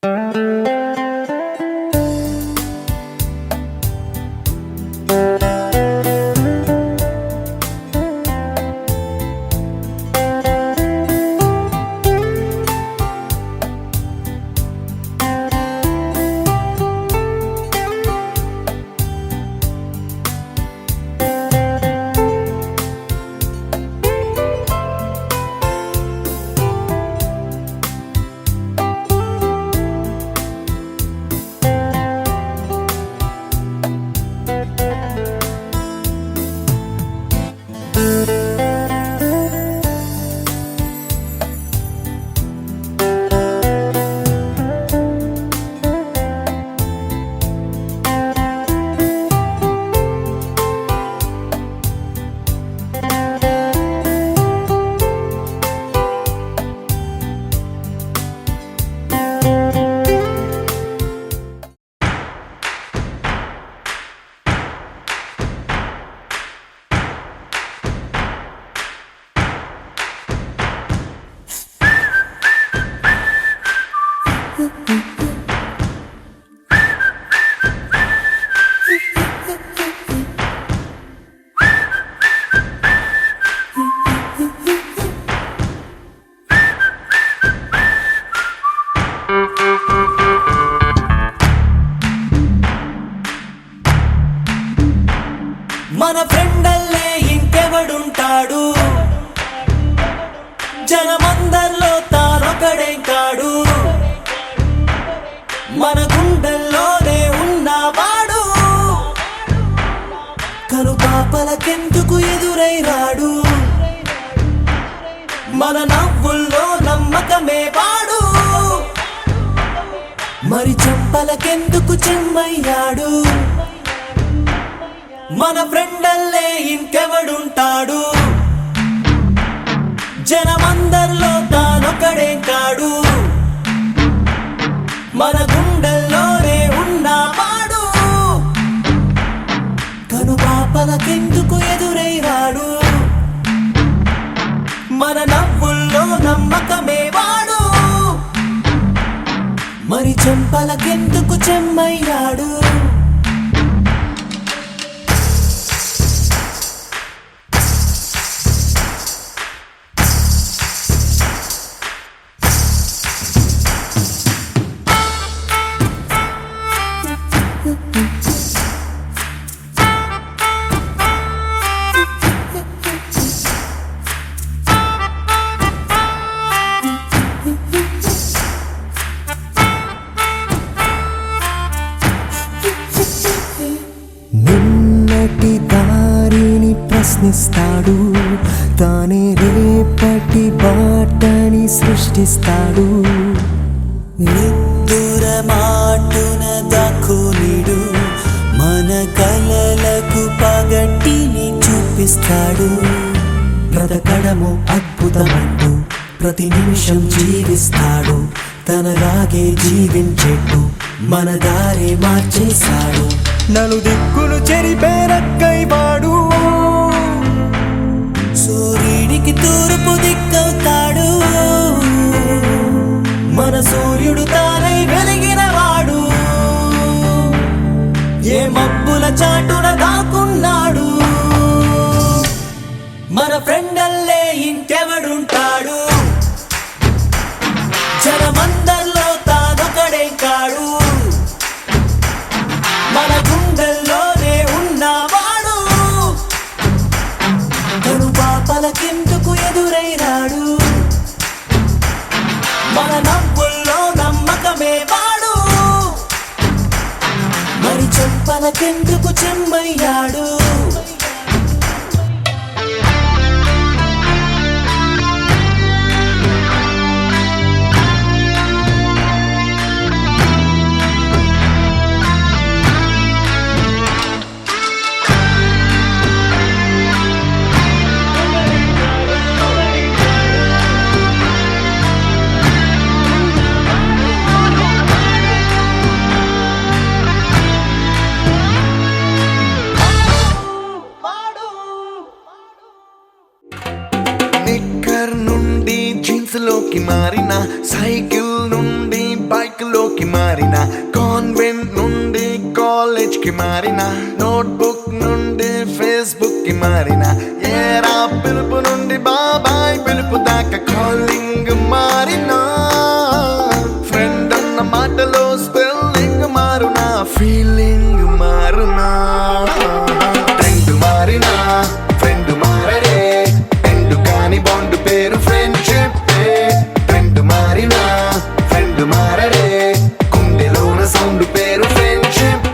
మన ఫ్రెండల్లే ఇంకెవడుంటాడు, జనమందర్లో తానొకడే కాడు, మన గుండెల్లోనే ఉన్నవాడు, కనుపాపలకెందుకు ఎదురై రాడు, మన నవ్వుల్లో నమ్మకమే వాడు, మరి చెంపలకెందుకు చెమ్మయ్యాడు, మన ఫ్రెండల్లే ఇంకెవడుంటాడు, జనమందర్లో తానొకడే కాడు, మన గుండెల్లోనే ఉన్నవాడు, కనుపాపలకెందుకు ఎదురై రాడు, మన నవ్వుల్లో నమ్మకమే వాడు, మరి చెంపలకెందుకు చెమ్మయ్యాడు. నిన్నటి దారిని ప్రశ్నిస్తాడు, తానే రేపటి బాటని సృష్టిస్తాడు, నిద్దుర మాటున దాక్కునిడు, మన కలలకు పగటిని చూపిస్తాడు, బ్రతకడము అద్భుతమంటూ ప్రతి నిమిషం జీవిస్తాడు, తనలాగే జీవించేట్టు మన దారి మార్చేశాడు, నలుదిక్కులు చెరిపే రక్కైవాడు, సూర్యుడికి తూర్పు దిక్కవుతాడు, మన సూర్యుడు తానై వెలిగినవాడు, ఏ మబ్బుల చాటున దాక్కున్నాడు, మన ఫ్రెండల్లే ఇంకెవడుంటాడు, జనమందర్లో తానొకడే కాడు, మన గుండెల్లోనే ఉన్నవాడు, కనుపాపలకెందుకు ఎదురై రాడు, మన నవ్వుల్లో నమ్మకమే వాడు, మరి చెంపలకెందుకు చెమ్మయ్యాడు. నిక్కర్ నుండి జీన్స్ లోకి మారిన, సైకిల్ నుండి బైక్ లోకి మారిన, కాన్వెంట్ నుండి కాలేజ్ కి మారిన, నోట్బుక్ నుండి ఫేస్బుక్ కి మారిన, ఏరా పిలుపు నుండి బాబాయ్ పిలుపు దాకా కాలింగ్ మారిన, ఫ్రెండ్ అన్న మాటలో స్పెల్లింగ్ మారునా, ఫీలింగ్ మారునా, ట్రెండ్ మారినా ఫ్రెండ్ మారడే, ఎండు కాని బాండ్ పేరు ఫ్రెండ్షిప్, ట్రెండ్ మారినా ఫ్రెండ్ మారడే, గుండెలోన సౌండ్ పేరు ఫ్రెండ్షిప్.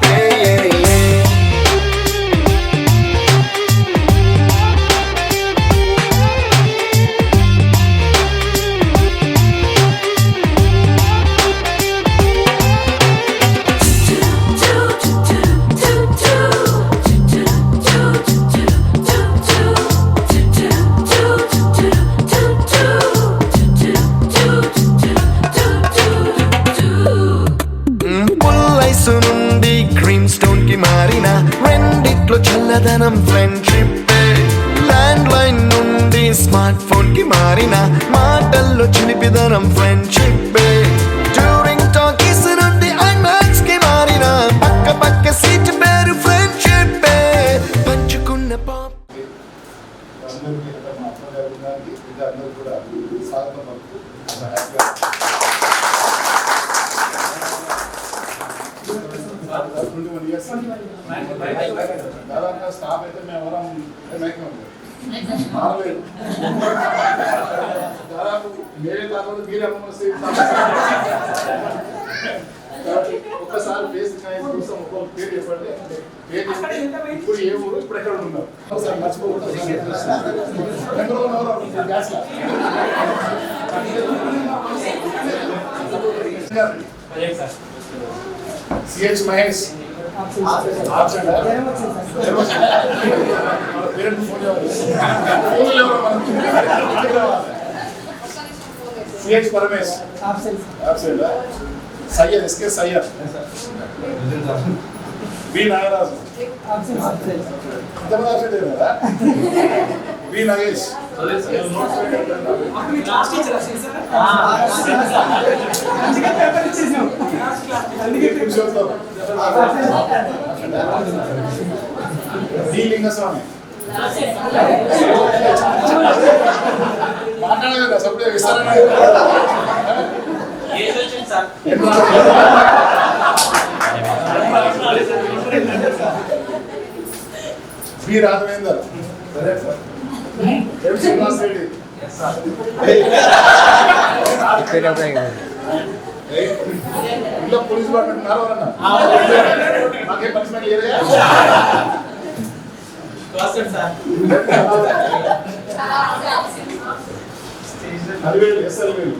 పుల్లైసు నుండి గ్రీన్ స్టోన్ కి మారిన, రెండిట్లో చల్లదనం ఫ్రెండ్షిప్, ల్యాండ్ లైన్ నుండి స్మార్ట్ ఫోన్ కి మారిన, మాటల్లో చిలిపిదనం ఫ్రెండ్షిప్, డ్యూరింగ్ టాకీస్ నుండి ఐమాక్స్ కి మారిన, పక్క పక్క సీట్ పేరు ఫ్రెండ్షిప్, పంచుకున్న పాప్. అందరికీ మా అమ్మగారు గారికి అందరూ కూడా స్వాగతం పలుకుతూ హ్యాపీగా దాదాపుగా స్టాఫ్ అయితే మేము ఎవరం మారలేదు. దాదాపు వేరే కాలంలో మీరే ఒక్కసారి బేసిక్ కోసం ఒక్కొక్క పేరు చెప్పండి. పేరు చెప్పండి. ఇప్పుడు ఏ ఊరు ఇప్పుడు ఎక్కడ ఉన్నారు ఒకసారి మర్చిపోకుండా CH Mahesh CH Paramesh Syed SK Syed B Nagaraju ఇంతమంది ఆబ్సెంట్ కదా బి నగేష్ డి లింగస్వామి మాట్లాడలేదు సభ్యులు విస్తారణ బి రాఘవేందర్ ఎం శ్రీనివాస్ రెడ్డి ఇంట్లో పోలీసు డిపార్ట్మెంట్ ఉన్నారు ఎవరన్నా మాకే పనిష్మెంట్ లేదా అలివేలు ఎస్ఎల్వేలు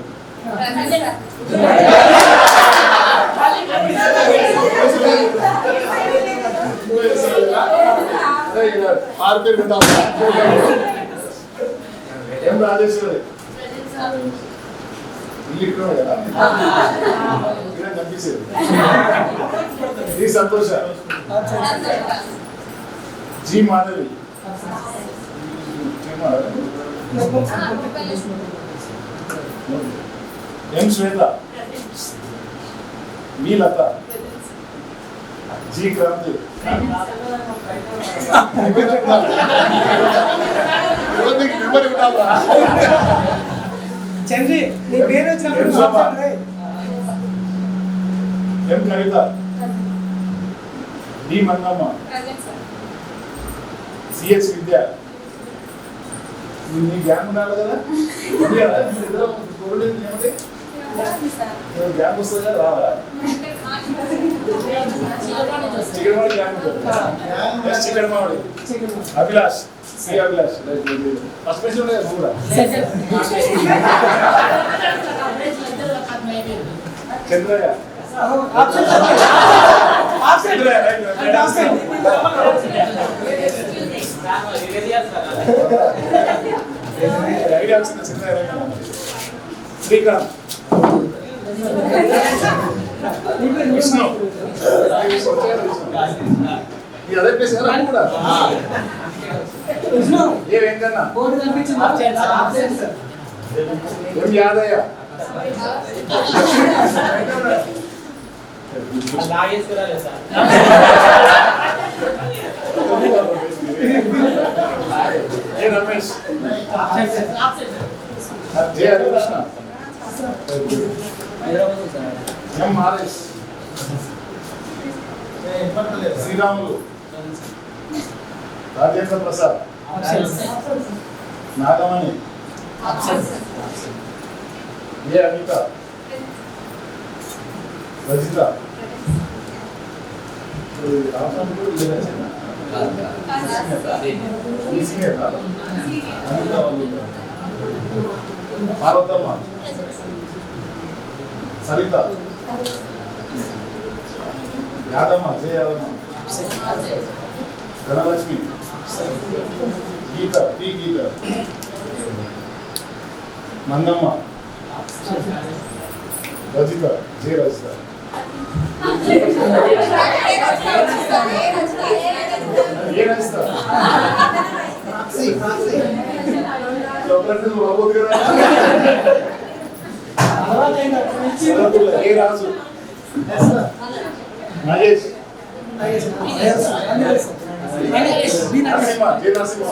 ఆరు పేరు వింటాం ఏం రాజేశ్వరి ఇల్లు ఇక్కడ కదా ఇక్కడ కనిపించేది ఈ సంతోష జీ మాధవి ఎం శ్వేత మీ లత జీ క్రాంతి చంద్రి నీ పేరు వచ్చినప్పుడు ఎం కవిత డి మంగమ్మ సిహెచ్ విద్య నీ గ్యాంగ్ ఉండాలి కదా గ్యాంగ్ వస్తుంది కదా రావాలా చికెన్ గ్యాంగ్ చికెన్ మామిడి Abhilash C Abhilash first page ఉండే కూడా చంద్రయ్య ఐడియా వచ్చింది చంద్రయ్య శ్రీకాంత్ విష్ణు ఇది అదే ప్లేస్ కదా కూడా A Venkanna M Yadaiah A Ramesh J Harikrishna M RS Sriramulu Rajendra Prasad Nagamani A Anitha Rajitha Parvathamma Saritha Yadamma Jaya Yadamma Dhanalakshmi Geetha P Geetha Mandamma Rajitha Jaya Rajitha A Rajitha A Raju Nagesh Narasimha J Narasimha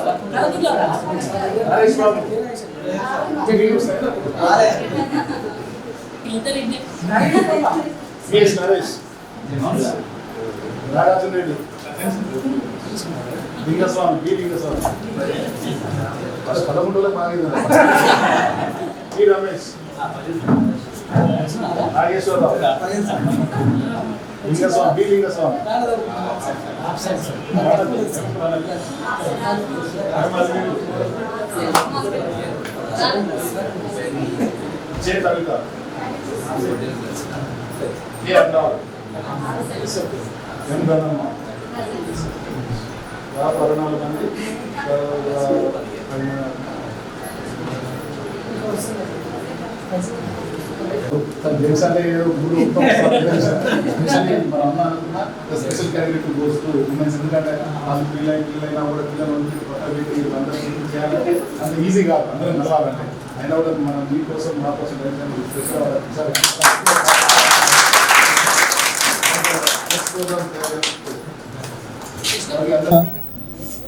Naresh Babu CS Naresh Nagarjuna Reddy Lingaswamy B Lingaswamy పదకొండులకు మాగింది T Ramesh Nageswara Rao Lingaswamy B Lingaswamy J Kavitha A అన్నాడు ఎం ధనమ్మ 14 మంది దేశాలే గురు మన అన్న special category goes to women's ఎందుకంటే వాళ్ళు పిల్లైనా కూడా పిల్లలు అందరూ చేయాలంటే అంత ఈజీ కాదు అందరం నడవాలంటే అయినా కూడా మనం మీకోసం మా కోసం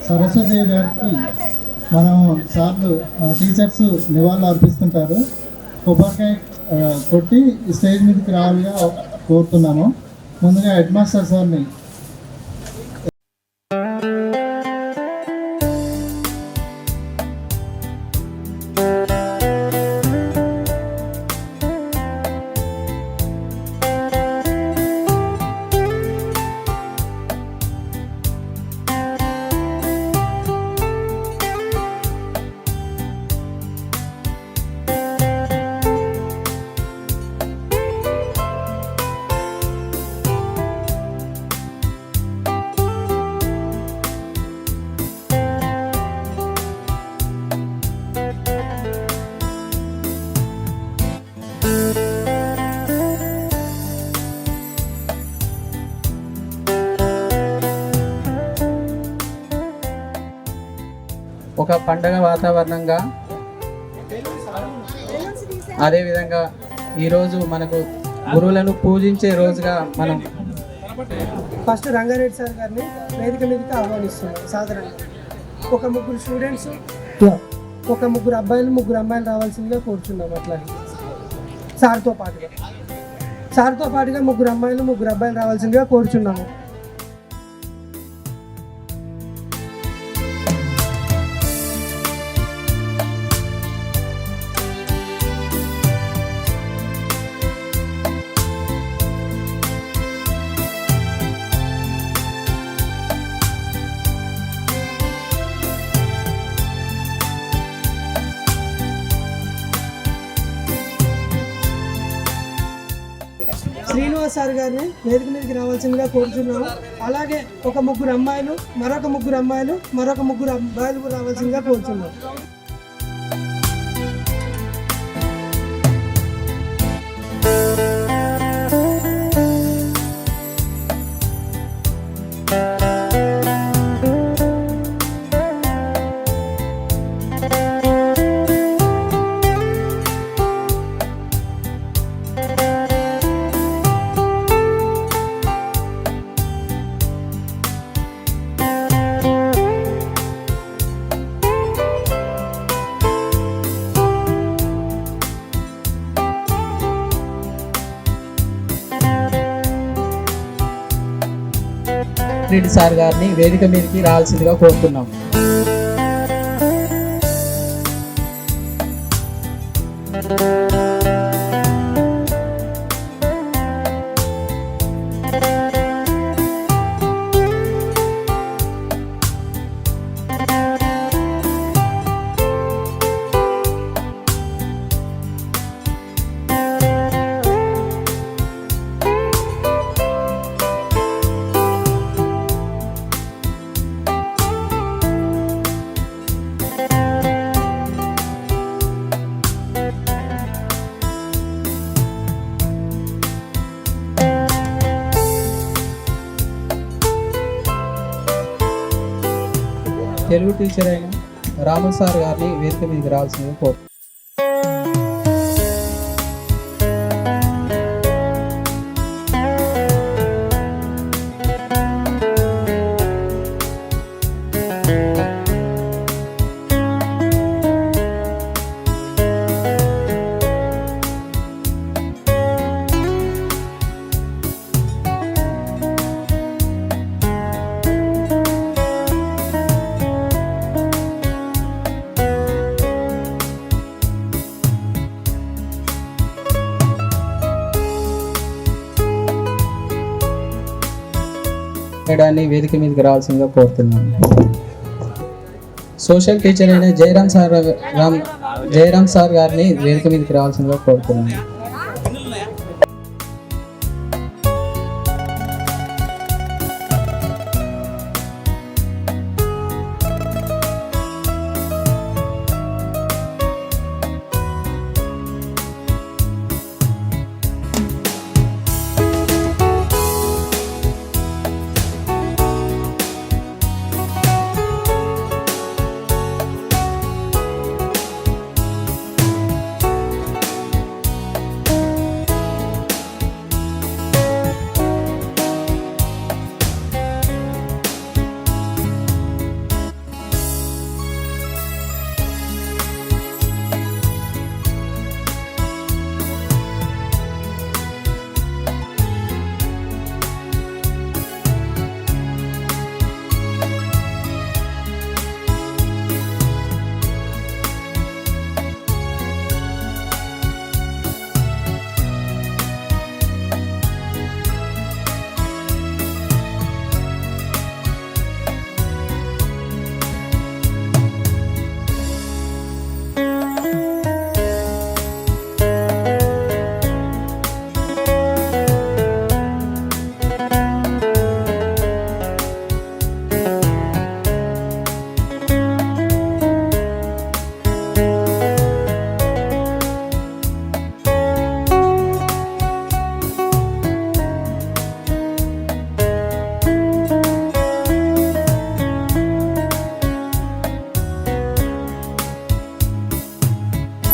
సరస్వతి గారికి మనం సార్లు టీచర్స్ నివాళులు అర్పిస్తుంటారు. కొబ్బరికాయ కొట్టి స్టేజ్ మీదకి రావాలిగా కోరుతున్నాము. ముందుగా హెడ్ మాస్టర్ సార్ని ఒక పండగ వాతావరణంగా, అదేవిధంగా ఈరోజు మనకు గురువులను పూజించే రోజుగా మనం ఫస్ట్ రంగారెడ్డి సార్ గారిని వేదిక మీదకి ఆహ్వానిస్తున్నాం. సాధారణంగా ఒక ముగ్గురు స్టూడెంట్స్, ఒక ముగ్గురు అమ్మాయిలు రావాల్సిందిగా కోరుచున్నాం. అట్లా సార్తో పాటుగా ముగ్గురు అబ్బాయిలు రావాల్సిందిగా కోరుచున్నాము. శ్రీనివాస్ సార్ గారిని వేదిక మీదకి రావాల్సిందిగా కోరుచున్నాము. అలాగే ఒక ముగ్గురు అమ్మాయిలు, మరొక ముగ్గురు అబ్బాయిలు రావాల్సిందిగా కోరుచున్నాము. వెంకటరెడ్డి సార్ గారిని వేదిక మీదకి రావాల్సిందిగా కోరుతున్నాం. తెలుగు టీచర్ అయిన రాము సార్ గారిని వేదిక మీదకి రావాల్సిందిగా కోరుతున్నాం. చేయడాన్ని వేదిక మీదకి రావాల్సిందిగా కోరుతున్నాను. సోషల్ టీచర్ అయిన జయరామ్ సార్ గారిని వేదిక మీదకి రావాల్సిందిగా కోరుతున్నాను.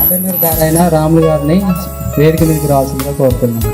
అటెండర్ గారైన రాములు గారిని వేదిక మీదకి రావాల్సిందిగా కోరుతున్నాను.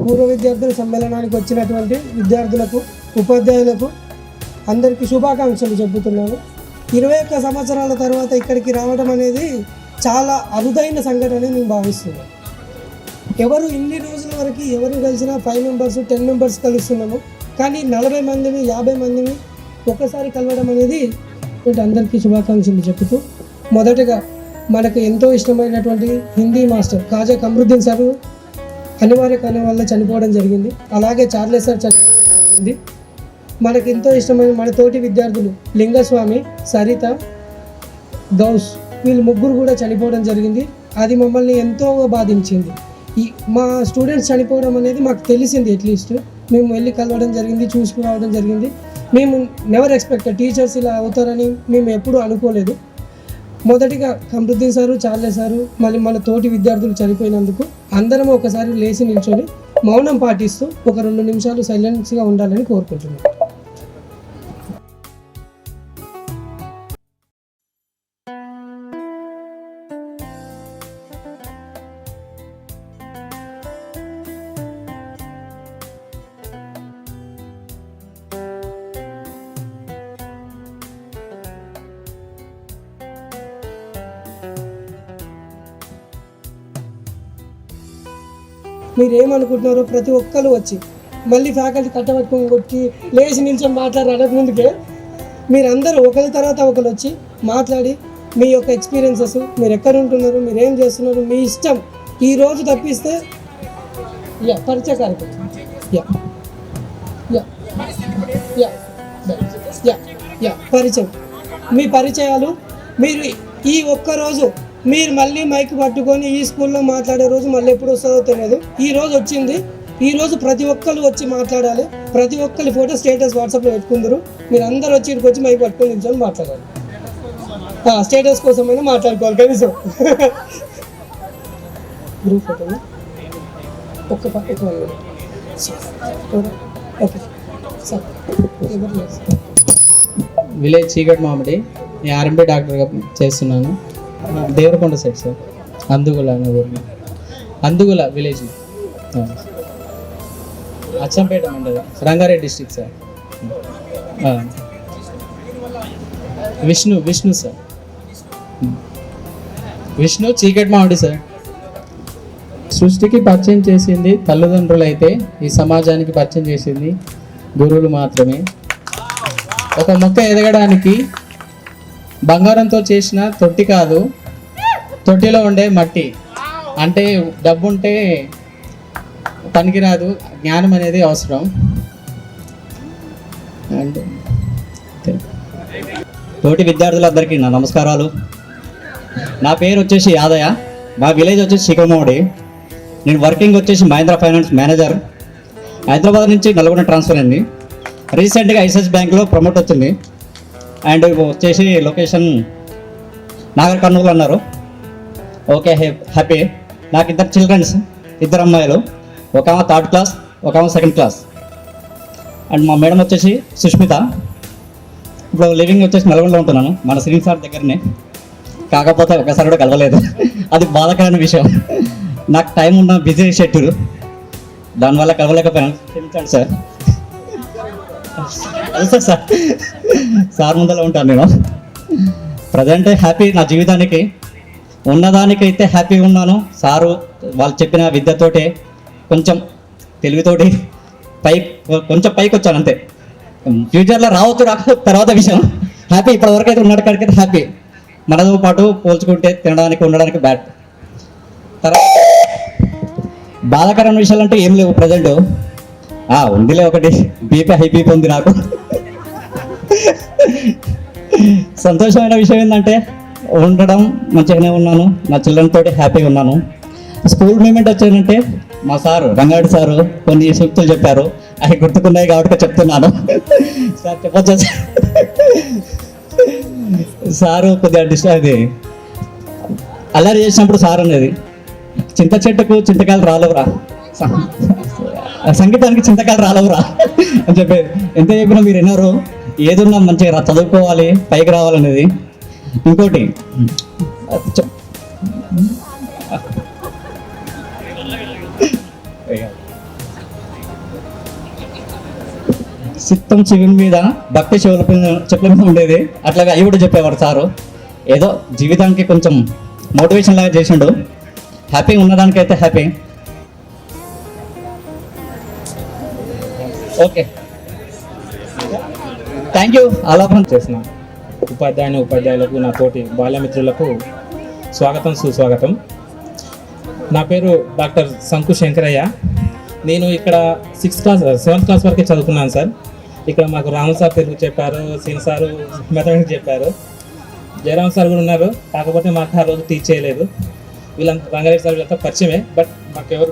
పూర్వ విద్యార్థుల సమ్మేళనానికి వచ్చినటువంటి విద్యార్థులకు, ఉపాధ్యాయులకు అందరికీ శుభాకాంక్షలు చెబుతున్నాను. 21 సంవత్సరాల తర్వాత ఇక్కడికి రావడం అనేది చాలా అరుదైన సంఘటన నేను భావిస్తున్నాను. ఎవరు ఇన్ని రోజుల వరకు ఎవరు కలిసినా 5 మెంబర్స్ 10 మెంబర్స్ కలుస్తున్నాము, కానీ 40 మందిని 50 మందిని ఒక్కసారి కలవడం అనేది అందరికీ శుభాకాంక్షలు చెబుతూ, మొదటగా మనకు ఎంతో ఇష్టమైనటువంటి హిందీ మాస్టర్ కాజా కమరుద్దీన్ సార్ అనివార్య కారణం వల్ల చనిపోవడం జరిగింది. అలాగే చార్లెస్ సార్ చనిపోయింది. మనకు ఎంతో ఇష్టమైన మన తోటి విద్యార్థులు లింగస్వామి, సరిత, గౌస్ వీళ్ళు ముగ్గురు కూడా చనిపోవడం జరిగింది. అది మమ్మల్ని ఎంతో బాధించింది. మా స్టూడెంట్స్ చనిపోవడం అనేది మాకు తెలిసింది. అట్లీస్ట్ మేము వెళ్ళి కలవడం జరిగింది, చూసుకురావడం జరిగింది. మేము నెవర్ ఎక్స్పెక్టెడ్ టీచర్స్ ఇలా అవుతారని మేము ఎప్పుడూ అనుకోలేదు. మొదటిగా కమరుద్దీన్ సారు, చార్లెస్ సారు, మళ్ళీ మన తోటి విద్యార్థులు చనిపోయినందుకు అందరం ఒకసారి లేచి నిల్చొని మౌనం పాటిస్తూ ఒక 2 నిమిషాలు సైలెన్స్గా ఉండాలని కోరుకుంటున్నాను. మీరు ఏమనుకుంటున్నారో ప్రతి ఒక్కరు వచ్చి మళ్ళీ ఫ్యాకల్టీ కట్టబట్టుకొని కొట్టి లేచి నిల్చొని మాట్లాడారు ముందుకే మీరందరూ ఒకరి తర్వాత ఒకరు వచ్చి మాట్లాడి మీ యొక్క ఎక్స్పీరియన్సెస్, మీరు ఎక్కడ ఉంటున్నారు, మీరు ఏం చేస్తున్నారు, మీ ఇష్టం. ఈ రోజు తప్పిస్తే పరిచయ కార్యక్రమం పరిచయం, మీ పరిచయాలు. మీరు ఈ ఒక్కరోజు మీరు మళ్ళీ మైక్ పట్టుకొని ఈ స్కూల్లో మాట్లాడే రోజు మళ్ళీ ఎప్పుడు వస్తుందో తెలియదు. ఈ రోజు వచ్చింది, ఈ రోజు ప్రతి ఒక్కరు వచ్చి మాట్లాడాలి. ప్రతి ఒక్కరి ఫోటో స్టేటస్ వాట్సాప్లో పెట్టుకుందరు. మీరు అందరు వచ్చి ఇక్కడికి వచ్చి మైక్ పట్టుకొని నిల్చొని మాట్లాడాలి. స్టేటస్ కోసమైనా మాట్లాడుకోవాలి కనీసం. Group photo okay sir. Village చీకటి మామిడి, నేను ఆర్ఎంపీ డాక్టర్గా చేస్తున్నాను. దేవరకొండ సైడ్ సార్, అందుగుల అనే ఊరిలో, అందుగుల విలేజ్, అచ్చంపేట మండలం, Rangareddy district sir. Vishnu sir, Vishnu చీకటి మామిడి సార్. సృష్టికి పరిచయం చేసింది తల్లిదండ్రులు అయితే ఈ సమాజానికి పరిచయం చేసింది గురువులు మాత్రమే. ఒక మొక్క ఎదగడానికి బంగారంతో చేసిన తొట్టి కాదు, తొట్టిలో ఉండే మట్టి. అంటే డబ్బు ఉంటే పనికిరాదు, జ్ఞానం అనేది అవసరం. అండ్ తోటి విద్యార్థులందరికీ నా నమస్కారాలు. నా పేరు వచ్చేసి యాదయ్య, మా విలేజ్ వచ్చేసి చికమోడి. నేను వర్కింగ్ వచ్చేసి మహేంద్ర ఫైనాన్స్ మేనేజర్. హైదరాబాద్ నుంచి నల్గొండ ట్రాన్స్ఫర్ అయింది. రీసెంట్గా ఐసిఐసిఐ బ్యాంక్లో ప్రమోట్ వచ్చింది. అండ్ వచ్చేసి లొకేషన్ నాగర్ కర్నూలు అన్నారు. Okay, happy. నాకు ఇద్దరు చిల్డ్రన్స్, ఇద్దరు అమ్మాయిలు. ఒక ఆమె 3rd క్లాస్, ఒక ఆమె 2nd క్లాస్. అండ్ మా మేడం వచ్చేసి సుష్మిత. ఇప్పుడు లివింగ్ వచ్చేసి నల్గొండలో ఉంటున్నాను, మన శ్రీని సార్ దగ్గరనే. కాకపోతే ఒకసారి కూడా కలవలేదు, అది బాధాకరమైన విషయం. నాకు టైం ఉన్న బిజీ షెడ్యూల్, దానివల్ల కలవలేకపోయాను. క్షమించండి సార్. సార్ సార్ ముందర ఉంటాను నేను. Present happy. నా జీవితానికి ఉన్నదానికైతే హ్యాపీగా ఉన్నాను. సారు వాళ్ళు చెప్పిన విద్యతోటే కొంచెం తెలివితోటి కొంచెం పైకి వచ్చాను అంతే. ఫ్యూచర్లో రావచ్చు తర్వాత విషయం. హ్యాపీ. ఇప్పటివరకు అయితే ఉన్నాడు కాడికైతే హ్యాపీ. మనతో పాటు పోల్చుకుంటే తినడానికి ఉండడానికి బ్యాడ్. తర్వాత బాధాకరమైన విషయాలు అంటే ఏం లేవు ప్రజెంట్. ఉందిలే ఒకటి, హై బీపీ ఉంది నాకు. సంతోషమైన విషయం ఏంటంటే ఉండడం మంచిగానే ఉన్నాను, నా చిల్డ్రన్ తోటి హ్యాపీగా ఉన్నాను. స్కూల్ మూమెంట్ వచ్చేదంటే మా సారు రంగారెడ్డి సారు కొన్ని సూక్తులు చెప్పారు, అవి గుర్తుకున్నాయి కాబట్టి చెప్తున్నాను. సార్ చెప్పొచ్చా? సారు కొద్దిగా అది అల్లరి చేసినప్పుడు సార్ అనేది, చింత చెట్టుకు చింతకాయలు రాలేవురా, సంగీతానికి చింతకాయలు రాలేవురా అని చెప్పేది. ఎంత చెప్పినా మీరు విన్నారు. ఏదున్నా మంచిగా చదువుకోవాలి, పైకి రావాలనేది. ఇంకోటి చిత్తం శివుని మీద భక్తి చెప్పుల మీద ఉండేది. అట్లాగే అవి కూడా చెప్పేవారు సారు. ఏదో జీవితానికి కొంచెం మోటివేషన్ లాగా చేసిండు. హ్యాపీ ఉన్నదానికైతే హ్యాపీ. Okay, thank you. ఆలోపన చేసిన ఉపాధ్యాయులకు, నా తోటి బాల్యమిత్రులకు స్వాగతం, సుస్వాగతం. నా పేరు డాక్టర్ సంకు శంకరయ్య. నేను ఇక్కడ 6th క్లాస్ 7th క్లాస్ వరకే చదువుకున్నాను సార్. ఇక్కడ మాకు రాము సార్ తెలుగు చెప్పారు, సీన్ సారు మెథమెటిక్స్ చెప్పారు, జయరామ్ సార్ కూడా ఉన్నారు. కాకపోతే మాకు ఆ రోజు టీచ్ చేయలేదు. వీళ్ళంతా రంగారెడ్డి సార్ వీళ్ళంతా పరిచయమే, బట్ మాకు ఎవరు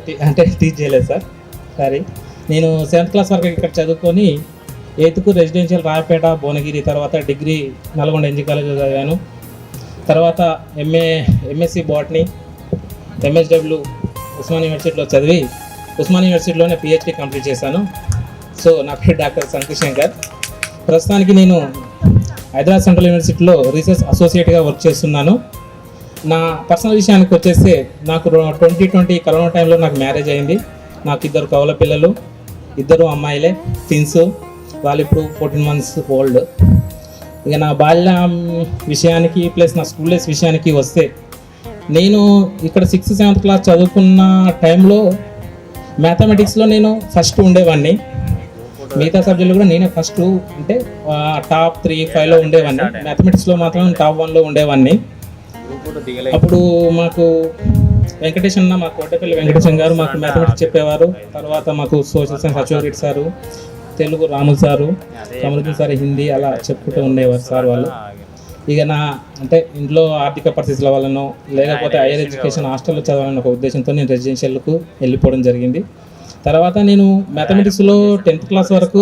టీచ్ చేయలేదు సార్. సారీ. నేను 7th క్లాస్ వరకు ఇక్కడ చదువుకొని 8th రెసిడెన్షియల్ రాయపేట భువనగిరి, తర్వాత డిగ్రీ నల్గొండ ఎన్జీ కాలేజ్లో చదివాను. తర్వాత ఎంఎస్సి బాటనీ ఎంఎస్డబ్ల్యూ ఉస్మాన్ యూనివర్సిటీలో చదివి ఉస్మాన్ యూనివర్సిటీలోనే పిహెచ్డి కంప్లీట్ చేశాను. సో నా పేరు డాక్టర్ సంకు శంకర్. ప్రస్తుతానికి నేను హైదరాబాద్ సెంట్రల్ యూనివర్సిటీలో రీసెర్చ్ అసోసియేట్గా వర్క్ చేస్తున్నాను. నా పర్సనల్ విషయానికి వచ్చేస్తే నాకు 2020 కరోనా టైంలో నాకు మ్యారేజ్ అయింది. నాకు 2 కవల పిల్లలు, 2 అమ్మాయిలే, ట్విన్స్. వాళ్ళు ఇప్పుడు 14 months ఓల్డ్. ఇక నా బాల్యం విషయానికి ప్లస్ నా స్కూల్ డేస్ విషయానికి వస్తే, నేను ఇక్కడ 6th 7th క్లాస్ చదువుకున్న టైంలో మ్యాథమెటిక్స్లో నేను ఫస్ట్ ఉండేవాడిని, మిగతా సబ్జెక్టులు కూడా నేనే ఫస్ట్, అంటే టాప్ 3-5లో ఉండేవాడిని. మ్యాథమెటిక్స్లో మాత్రం టాప్ 1లో ఉండేవాడిని. అప్పుడు మాకు వెంకటేశన్న, మా కోటపల్లి వెంకటేశన్ గారు మాకు మ్యాథమెటిక్స్ చెప్పేవారు. తర్వాత మాకు social science Ashok sir, Telugu Ramu sir, Kamaruddin sir Hindi, అలా చెప్పుకుంటూ ఉండేవారు సార్ వాళ్ళు. ఇక నా అంటే ఇంట్లో ఆర్థిక పరిస్థితుల వల్లనో లేకపోతే హైయర్ ఎడ్యుకేషన్ హాస్టల్లో చదవాలని ఒక ఉద్దేశంతో నేను రెసిడెన్షియల్కు వెళ్ళిపోవడం జరిగింది. తర్వాత నేను మ్యాథమెటిక్స్లో 10th క్లాస్ వరకు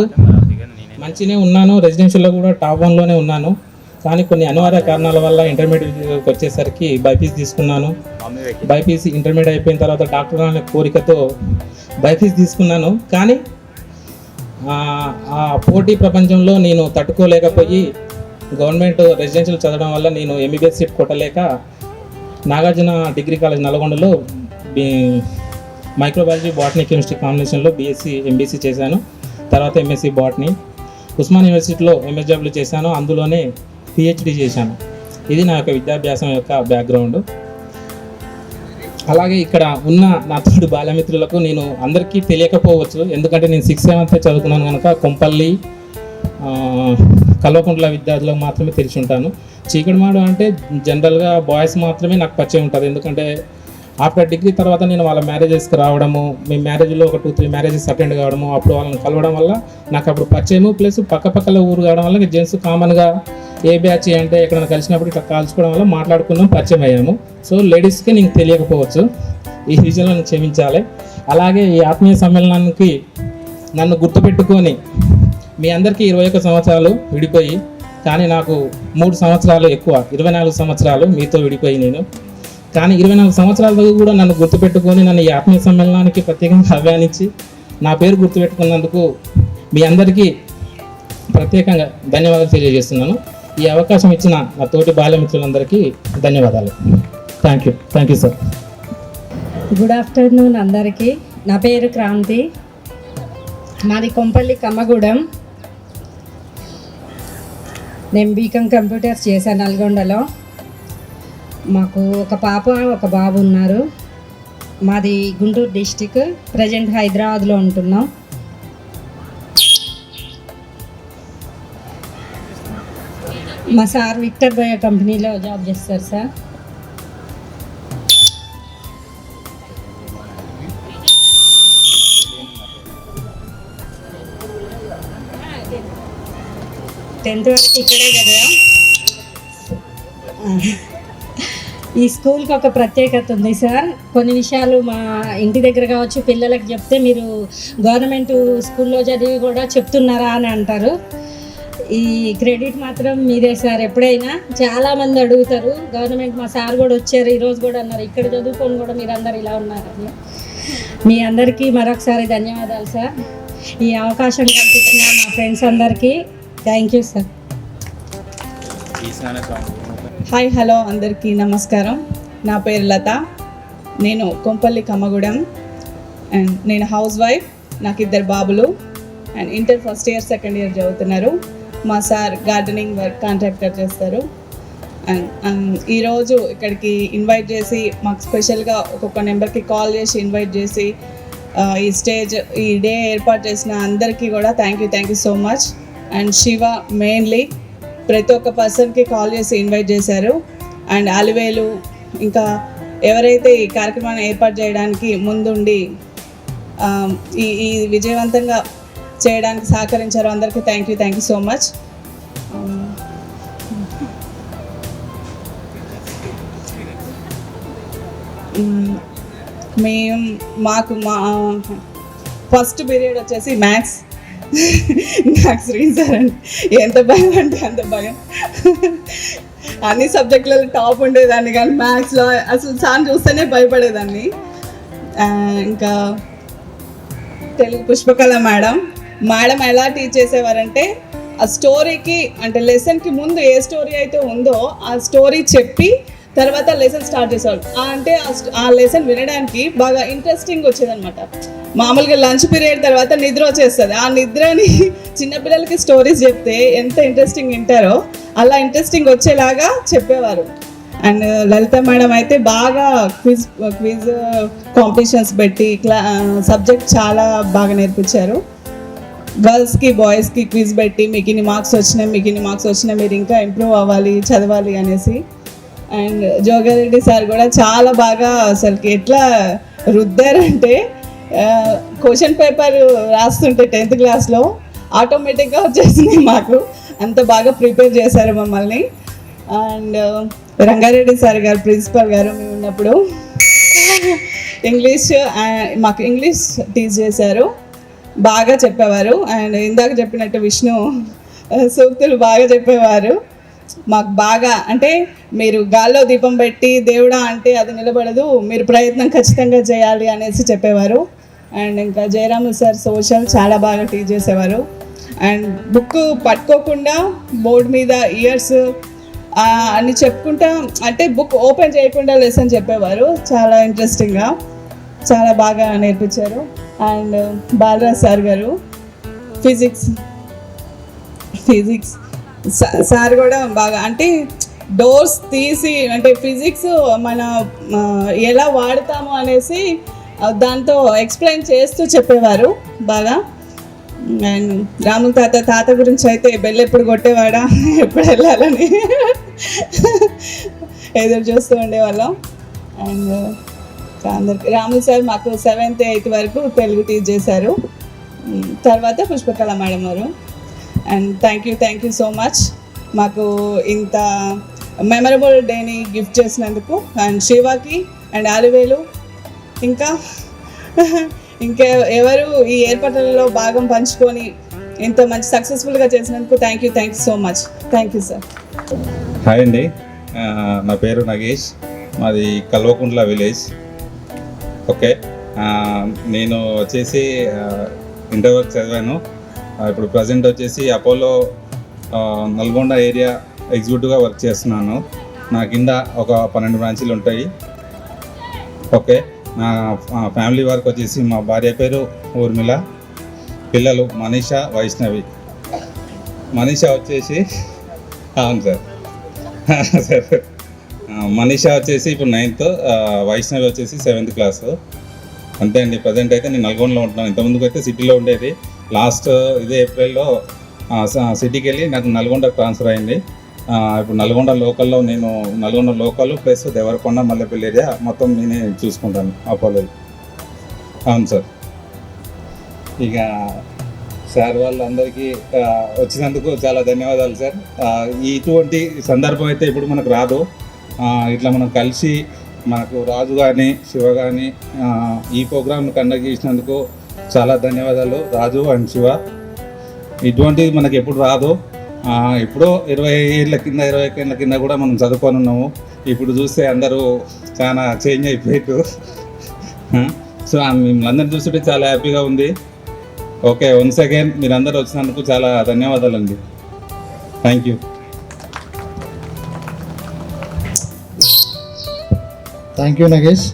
మంచిగానే ఉన్నాను, రెసిడెన్షియల్లో కూడా టాప్ 1లోనే ఉన్నాను. కానీ కొన్ని అనివార్య కారణాల వల్ల ఇంటర్మీడియట్కి వచ్చేసరికి బైపీసీ తీసుకున్నాను. బైపీసీ ఇంటర్మీడియట్ అయిపోయిన తర్వాత డాక్టర్ అనే కోరికతో బైపీసీ తీసుకున్నాను. కానీ ఆ పోటీ ప్రపంచంలో నేను తట్టుకోలేకపోయి గవర్నమెంట్ రెసిడెన్షియల్ చదవడం వల్ల నేను ఎంబీబీఎస్ సీట్ కొట్టలేక నాగార్జున డిగ్రీ కాలేజ్ నల్గొండలో మైక్రోబయాలజీ బాటనీ కెమిస్ట్రీ కాంబినేషన్లో బీఎస్సీ ఎంబీసీ చేశాను. తర్వాత ఎంఎస్సీ బాటనీ ఉస్మాన్ యూనివర్సిటీలో ఎంఎస్డబ్ల్యూ చేశాను, అందులోనే పిహెచ్డి చేశాను. ఇది నా యొక్క విద్యాభ్యాసం యొక్క బ్యాక్గ్రౌండ్. అలాగే ఇక్కడ ఉన్న నా తోటి బాల్యమిత్రులకు నేను అందరికీ తెలియకపోవచ్చు, ఎందుకంటే నేను 6th 7th చదువుకున్నాను కనుక కొంపల్లి కల్వకుంట్ల విద్యార్థులకు మాత్రమే తెలిసి ఉంటాను. చీకటిమాడు అంటే జనరల్గా బాయ్స్ మాత్రమే నాకు పరిచయం ఉంటుంది, ఎందుకంటే ఆఫ్టర్ డిగ్రీ తర్వాత నేను వాళ్ళ మ్యారేజెస్కి రావడము, మీ మ్యారేజ్లో ఒక 2-3 మ్యారేజెస్ అటెండ్ కావడము, అప్పుడు వాళ్ళని కలవడం వల్ల నాకు అప్పుడు పరిచయము, ప్లస్ పక్కపక్కల ఊరు కావడం వల్ల జెంట్స్ కామన్గా ఏ బ్యాచ్ అంటే ఎక్కడైనా కలిసినప్పుడు ఇట్లా కాల్చుకోవడం వల్ల మాట్లాడుకున్నాం, పరిచయం అయ్యాము. సో లేడీస్కి నీకు తెలియకపోవచ్చు, ఈ విషయంలో నన్ను క్షమించాలి. అలాగే ఈ ఆత్మీయ సమ్మేళనానికి నన్ను గుర్తుపెట్టుకొని మీ అందరికీ 21 సంవత్సరాలు విడిపోయి, కానీ నాకు 3 సంవత్సరాలు ఎక్కువ, 24 సంవత్సరాలు మీతో విడిపోయి నేను. కానీ 24 సంవత్సరాల వరకు కూడా నన్ను గుర్తుపెట్టుకొని నన్ను ఈ ఆత్మీయ సమ్మేళనానికి ప్రత్యేకంగా ఆహ్వానించి నా పేరు గుర్తుపెట్టుకున్నందుకు మీ అందరికీ ప్రత్యేకంగా ధన్యవాదాలు తెలియజేస్తున్నాను. ఈ అవకాశం ఇచ్చిన నా తోటి బాల్యమిత్రులందరికీ ధన్యవాదాలు. Thank you sir. Good afternoon అందరికీ. నా పేరు క్రాంతి, మాది కొంపల్లి కమ్మగూడెం. నేను బీకామ్ కంప్యూటర్స్ చేశాను నల్గొండలో. మాకు ఒక పాప ఒక బాబు ఉన్నారు. మాది గుంటూరు డిస్టిక్, ప్రజెంట్ హైదరాబాద్లో ఉంటున్నాం. మా సార్ విక్టర్ బయో కంపెనీలో జాబ్ చేస్తారు సార్. టెన్త్ వరకు ఇక్కడే కదా. ఈ స్కూల్కి ఒక ప్రత్యేకత ఉంది సార్. కొన్ని విషయాలు మా ఇంటి దగ్గర కావచ్చు పిల్లలకు చెప్తే మీరు గవర్నమెంట్ స్కూల్లో చదివి కూడా చెప్తున్నారా అని అంటారు. ఈ క్రెడిట్ మాత్రం మీదే సార్. ఎప్పుడైనా చాలామంది అడుగుతారు, గవర్నమెంట్ మా సార్ కూడా వచ్చారు ఈరోజు కూడా అన్నారు, ఇక్కడ చదువుకొని కూడా మీరు అందరు ఇలా ఉన్నారని. మీ అందరికీ మరొకసారి ధన్యవాదాలు సార్. ఈ అవకాశం కల్పించిన మా ఫ్రెండ్స్ అందరికీ thank you sir. Hi hello అందరికీ నమస్కారం. నా పేరు లత, నేను కొంపల్లి కమ్మగూడెం అండ్ నేను హౌస్ వైఫ్. నాకు 2 బాబులు and inter first year second year చదువుతున్నారు. మా సార్ గార్డెనింగ్ వర్క్ కాంట్రాక్టర్ చేస్తారు. అండ్ ఈరోజు ఇక్కడికి ఇన్వైట్ చేసి మాకు స్పెషల్గా ఒక్కొక్క నెంబర్కి కాల్ చేసి ఇన్వైట్ చేసి ఈ డే ఏర్పాటు చేసిన అందరికీ కూడా thank you so much. And Shiva mainly ప్రతి ఒక్క పర్సన్కి కాల్ చేసి ఇన్వైట్ చేశారు. అండ్ అలివేలు ఇంకా ఎవరైతే ఈ కార్యక్రమాన్ని ఏర్పాటు చేయడానికి ముందుండి ఈ విజయవంతంగా చేయడానికి సహకరించారో అందరికీ థ్యాంక్ యూ సో మచ్. మాకు ఫస్ట్ పీరియడ్ వచ్చేసి మ్యాథ్స్ సార్ అండి. ఎంత భయం అంటే అంత భయం. అన్ని సబ్జెక్టులలో టాప్ ఉండేదాన్ని, కానీ మ్యాథ్స్లో అసలు సార్ చూస్తేనే భయపడేదాన్ని. ఇంకా తెలుగు పుష్పకళ మేడం ఎలా టీచ్ చేసేవారంటే ఆ స్టోరీకి అంటే లెసన్కి ముందు ఏ స్టోరీ అయితే ఉందో ఆ స్టోరీ చెప్పి తర్వాత లెసన్ స్టార్ట్ చేసేవాళ్ళు. అంటే ఆ లెసన్ వినడానికి బాగా ఇంట్రెస్టింగ్ వచ్చేదన్నమాట. మామూలుగా లంచ్ పీరియడ్ తర్వాత నిద్ర వచ్చేస్తుంది. ఆ నిద్రని చిన్నపిల్లలకి స్టోరీస్ చెప్తే ఎంత ఇంట్రెస్టింగ్ వింటారో అలా ఇంట్రెస్టింగ్ వచ్చేలాగా చెప్పేవారు. అండ్ లలిత మేడం అయితే బాగా క్విజ్ కాంపిటీషన్స్ పెట్టి సబ్జెక్ట్ చాలా బాగా నేర్పించారు. గర్ల్స్కి బాయ్స్కి క్విజ్ పెట్టి మీకు ఇన్ని మార్క్స్ వచ్చినాయి మీరు ఇంకా ఇంప్రూవ్ అవ్వాలి చదవాలి అనేసి. అండ్ జోగారెడ్డి సార్ కూడా చాలా బాగా అసలుకి ఎట్లా రుద్దారంటే క్వశ్చన్ పేపర్ రాస్తుంటే 10th క్లాస్లో ఆటోమేటిక్గా వచ్చేసింది మాకు, అంత బాగా ప్రిపేర్ చేశారు మమ్మల్ని. అండ్ రంగారెడ్డి సార్ గారు ప్రిన్సిపల్ గారు మేము ఉన్నప్పుడు మాకు ఇంగ్లీష్ టీచ్ చేశారు, బాగా చెప్పేవారు. అండ్ ఇందాక చెప్పినట్టు విష్ణు సూక్తులు బాగా చెప్పేవారు మాకు. బాగా అంటే మీరు గాల్లో దీపం పెట్టి దేవుడా అంటే అది నిలబడదు, మీరు ప్రయత్నం ఖచ్చితంగా చేయాలి అనేసి చెప్పేవారు. అండ్ ఇంకా జయరాము సార్ సోషల్ చాలా బాగా టీచ్ చేసేవారు. అండ్ బుక్ పట్టుకోకుండా బోర్డు మీద ఇయర్స్ అన్ని చెప్పుకుంటా అంటే బుక్ ఓపెన్ చేయకుండా లెసన్ చెప్పేవారు, చాలా ఇంట్రెస్టింగ్గా చాలా బాగా నేర్పించారు. అండ్ బాలరాజ్ సార్ గారు ఫిజిక్స్ సార్ కూడా బాగా అంటే డోర్స్ తీసి అంటే ఫిజిక్స్ మన ఎలా వాడతాము అనేసి దాంతో ఎక్స్ప్లెయిన్ చేస్తూ చెప్పేవారు బాగా. అండ్ రాముల తాత గురించి అయితే బెల్ ఎప్పుడు కొట్టేవాడా ఎప్పుడు వెళ్ళాలని ఎదురు చూస్తూ ఉండేవాళ్ళం. అండ్ అందరికి రాములు సార్ మాకు 7th 8th వరకు తెలుగు టీచ్ చేశారు, తర్వాత పుష్పకళ మేడం వారు. And thank you so much మాకు ఇంత మెమరబుల్ డేని గిఫ్ట్ చేసినందుకు. అండ్ శివాకి అండ్ ఆలివేలు ఇంకా ఎవరు ఈ ఏర్పాట్లలో భాగం పంచుకొని ఇంత మంచి సక్సెస్ఫుల్గా చేసినందుకు thank you so much. Thank you sir. Hi అండి, నా పేరు నగేష్, మాది కల్వకుంట్ల విలేజ్. ఓకే, నేను వచ్చేసి ఇంటర్ వరకు చదివాను. ఇప్పుడు ప్రజెంట్ వచ్చేసి అపోలో నల్గొండ ఏరియా ఎగ్జిక్యూటివ్గా వర్క్ చేస్తున్నాను. నా కింద ఒక 12 బ్రాంచీలు ఉంటాయి. ఓకే, నా ఫ్యామిలీ వర్క్ వచ్చేసి మా భార్య పేరు ఊర్మిళ, పిల్లలు మనీషా వైష్ణవి. మనీషా వచ్చేసి అవును సార్ సార్ మనీషా వచ్చేసి ఇప్పుడు 9th, వైష్ణవి వచ్చేసి 7th క్లాస్. అంతే అండి. ప్రజెంట్ అయితే నేను నల్గొండలో ఉంటున్నాను. ఇంతకుముందుకు అయితే సిటీలో ఉండేది. లాస్ట్ ఇదే ఏప్రిల్లో సిటీకి వెళ్ళి నాకు నల్గొండ ట్రాన్స్ఫర్ అయింది. ఇప్పుడు Nalgonda local plus Devarakonda Mallepalli area మొత్తం నేనే చూసుకుంటాను అపోలో. అవును సార్. ఇక సార్ వాళ్ళందరికీ వచ్చినందుకు చాలా ధన్యవాదాలు సార్. ఇటువంటి సందర్భం అయితే ఇప్పుడు మనకు రాదు. ఇట్లా మనం కలిసి మనకు రాజు కానీ శివ కానీ ఈ ప్రోగ్రామ్ను కండక్ట్ చేసినందుకు చాలా ధన్యవాదాలు రాజు అండ్ శివ. ఇటువంటిది మనకి ఎప్పుడు రాదు. ఎప్పుడో 20 ఏళ్ళ కింద కూడా మనం చదువుకొని ఉన్నాము. ఇప్పుడు చూస్తే అందరూ చాలా చేంజ్ అయిపోయారు. సో మిమ్మల్ని అందరిని చూస్తుంటే చాలా హ్యాపీగా ఉంది. ఓకే, వన్స్ అగైన్ మీరు అందరూ వచ్చినందుకు చాలా ధన్యవాదాలు అండి. Thank you. Thank you Nagesh,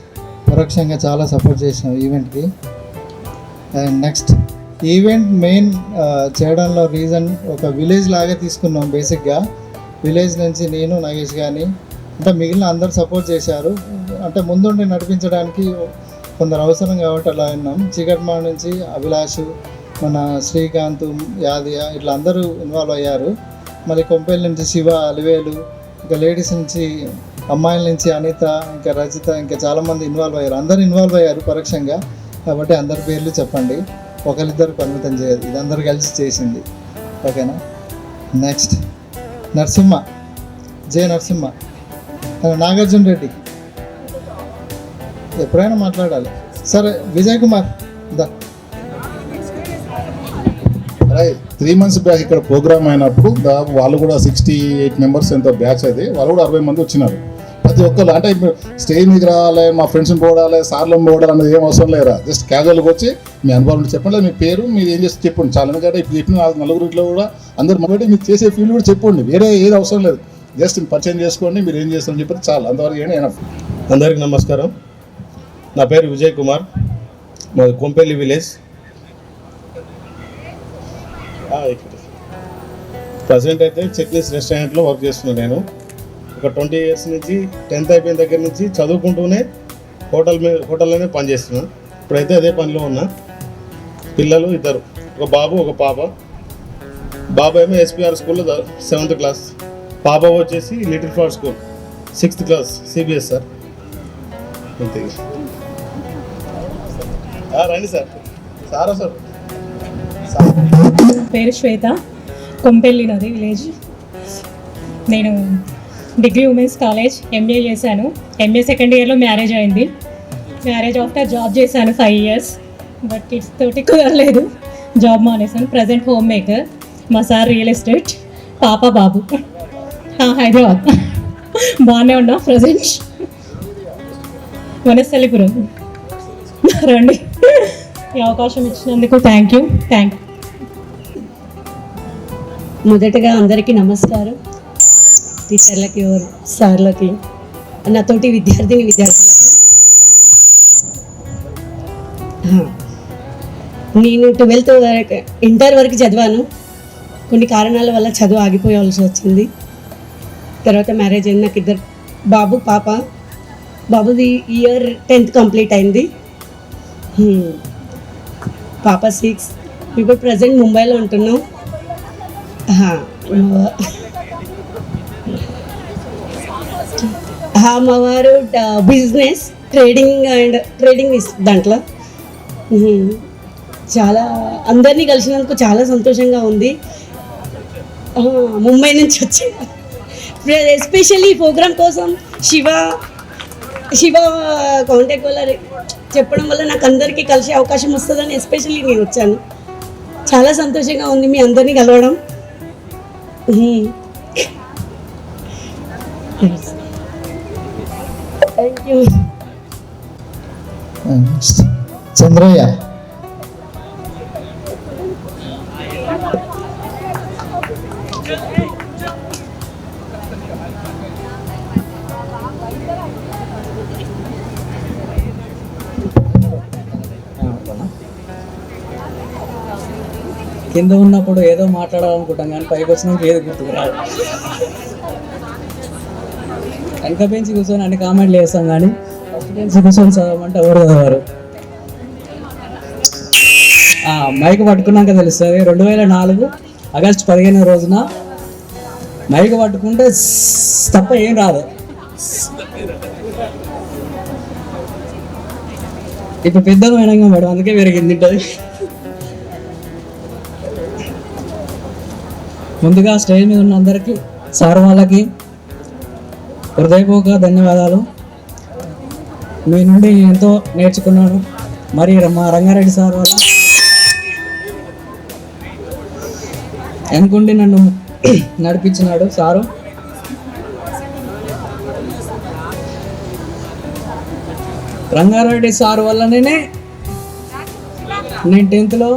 పరోక్షంగా చాలా సపోర్ట్ చేసినావు ఈవెంట్కి. అండ్ నెక్స్ట్ ఈవెంట్ మెయిన్ చేయడంలో రీజన్ ఒక విలేజ్ లాగా తీసుకున్నాం. బేసిక్గా విలేజ్ నుంచి నేను నగేష్ కానీ అంటే మిగిలిన అందరు సపోర్ట్ చేశారు. అంటే ముందుండి నడిపించడానికి కొందరు అవసరం కాబట్టి అలా విన్నాం. చీకట్మాడ నుంచి అభిలాష్, మన శ్రీకాంత్, యాదయ్య ఇట్లా అందరూ ఇన్వాల్వ్ అయ్యారు. మళ్ళీ కొంపేల నుంచి శివ, అలివేలు, ఇంకా లేడీస్ నుంచి అమ్మాయిల నుంచి అనిత, ఇంకా రజిత, ఇంకా చాలామంది ఇన్వాల్వ్ అయ్యారు. అందరూ ఇన్వాల్వ్ అయ్యారు పరోక్షంగా. కాబట్టి అందరి పేర్లు చెప్పండి, ఒకరిద్దరు పరిమితం చేయదు. ఇది అందరు కలిసి చేసింది. ఓకేనా? నెక్స్ట్ నరసింహ, జే నరసింహ, నాగార్జున రెడ్డి ఎప్పుడైనా మాట్లాడాలి. సరే విజయ్ కుమార్ దా. 3 months బ్యాక్ ఇక్కడ ప్రోగ్రామ్ అయినప్పుడు వాళ్ళు కూడా 68 members ఎంతో బ్యాచ్ అది, వాళ్ళు కూడా 60 మంది వచ్చినారు. ప్రతి ఒక్కరు అంటే స్టేజ్ మీద రావాలి, మా ఫ్రెండ్స్ని పోడాలి, సార్లు పోడాలి అనేది ఏం అవసరం లేరా. జస్ట్ క్యాజువల్గా వచ్చి మీ అనుభవం చెప్పండి, మీ పేరు మీరు ఏం చేస్తే చెప్పండి. చాలా ఎందుకంటే ఇప్పుడు చెప్పిన 4 కూడా అందరు మొదటి మీరు చేసే ఫీల్డ్ కూడా చెప్పండి. వేరే ఏది అవసరం లేదు, జస్ట్ పరిచయం చేసుకోండి, మీరు ఏం చేస్తారని చెప్పి చాలు, అంతవరకు ఏమైనా ఎనఫ్. అందరికీ నమస్కారం. నా పేరు విజయ్ కుమార్, మాది కొంపల్లి విలేజ్. ప్రజెంట్ అయితే చట్నీస్ రెస్టారెంట్లో వర్క్ చేస్తున్నాను. నేను ఒక ఒక 20 ఇయర్స్ నుంచి 10th అయిపోయిన దగ్గర నుంచి చదువుకుంటూనే హోటల్లోనే పనిచేస్తున్నాను. ఇప్పుడైతే అదే పనిలో ఉన్నా. పిల్లలు ఇద్దరు, ఒక బాబు ఒక పాప. బాబు ఏమో ఎస్పీఆర్ స్కూల్లో 7th క్లాస్, పాప వచ్చేసి little flower school 6th class CBS sir. అంతే. రండి సార్. సారా సార్. పేరు శ్వేత, కొంపెల్లి నది విలేజ్. నేను డిగ్రీ ఉమెన్స్ కాలేజ్ ఎంఏ చేశాను. ఎంఏ సెకండ్ ఇయర్లో మ్యారేజ్ అయింది. మ్యారేజ్ ఆఫ్టర్ జాబ్ చేశాను 5 years. బట్ కిడ్స్ తోటి కుదరలేదు, జాబ్ మానేశాను. Present home maker. మా సార్ రియల్ ఎస్టేట్, పాప బాబు. హైదరాబాద్ బాగానే ఉన్నా ప్రజెంట్. వనస్థలిపురం. రండి, ఈ అవకాశం ఇచ్చినందుకు థ్యాంక్ యూ. మొదటగా అందరికీ నమస్కారం. టీచర్లకి, సార్లకి, నాతోటి విద్యార్థులకు. నేను 12th వరకు, ఇంటర్ వరకు చదివాను. కొన్ని కారణాల వల్ల చదువు ఆగిపోవాల్సి వచ్చింది. తర్వాత మ్యారేజ్ అయింది. నాకు ఇద్దరు బాబు పాప. బాబుది ఇయర్ 10th కంప్లీట్ అయింది. పాప 6. ఇప్పుడు ప్రజెంట్ ముంబైలో ఉంటున్నాం. మా వారు బిజినెస్ ట్రేడింగ్ దాంట్లో. చాలా అందరినీ కలిసినందుకు చాలా సంతోషంగా ఉంది. ముంబై నుంచి వచ్చి ఎస్పెషల్లీ ప్రోగ్రామ్ కోసం శివ కాంటాక్ట్ వల్ల చెప్పడం వల్ల నాకు అందరికీ కలిసే అవకాశం వస్తుందని ఎస్పెషల్లీ నేను వచ్చాను. చాలా సంతోషంగా ఉంది మీ అందరినీ కలవడం. Thank you. చంద్రయ్య. కింద ఉన్నప్పుడు ఏదో మాట్లాడాలనుకుంటాం కానీ పైకి వచ్చినాక ఏది గుర్తుకు రాదు. వెనక బెంచి కూర్చొని అన్ని కామెంట్లు చేస్తాం కానీ ఫస్ట్ బెంచి కూర్చొని చదవమంటే ఎవరు చదవరు. మైక్ పట్టుకున్నాక తెలుస్తుంది. 2004 ఆగస్టు 15 రోజున మైక్ పట్టుకుంటే తప్ప ఏం రాదు. ఇప్పుడు పెద్దలు అయినాక మేడం, అందుకే పెరిగింది ఉంటుంది. ముందుగా స్టేజ్ మీద ఉన్న అందరికీ, సార్ వాళ్ళకి హృదయపూర్వక ధన్యవాదాలు. మీ నుండి ఎంతో నేర్చుకున్నాను. మరి మా రంగారెడ్డి సార్ వల్ల వెనుకుండి నన్ను నడిపించినాడు సారు. రంగారెడ్డి సార్ వల్లనే నేను 10th లో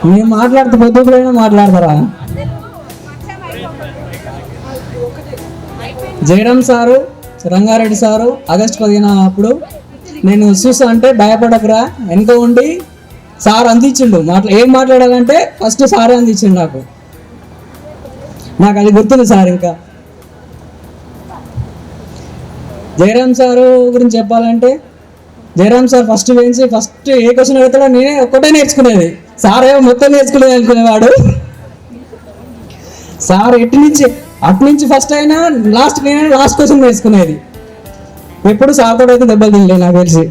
నేను మాట్లాడితే పొద్దుకులైనా మాట్లాడతారా? Jayaram sir, Rangareddy sir August 15 అప్పుడు నేను చూసా అంటే భయపడకురా, వెనుక ఉండి సార్ అందించిండు. ఏం మాట్లాడాలంటే ఫస్ట్ సారే అందించిండు నాకు అది గుర్తుంది సార్. ఇంకా జయరామ్ సారు గురించి చెప్పాలంటే, జయరామ్ సార్ ఫస్ట్ ఏ క్వశ్చన్ అడుగుతాడో నేనే ఒక్కటే నేర్చుకునేది. సార్ ఏమో మొత్తం నేర్చుకునేది అనుకునేవాడు. సార్ అటు నుంచి ఫస్ట్ అయినా లాస్ట్ క్వశ్చన్ నేర్చుకునేది. ఎప్పుడు సార్తో అయితే దెబ్బలు తినలేదు నాకు తెలిసి.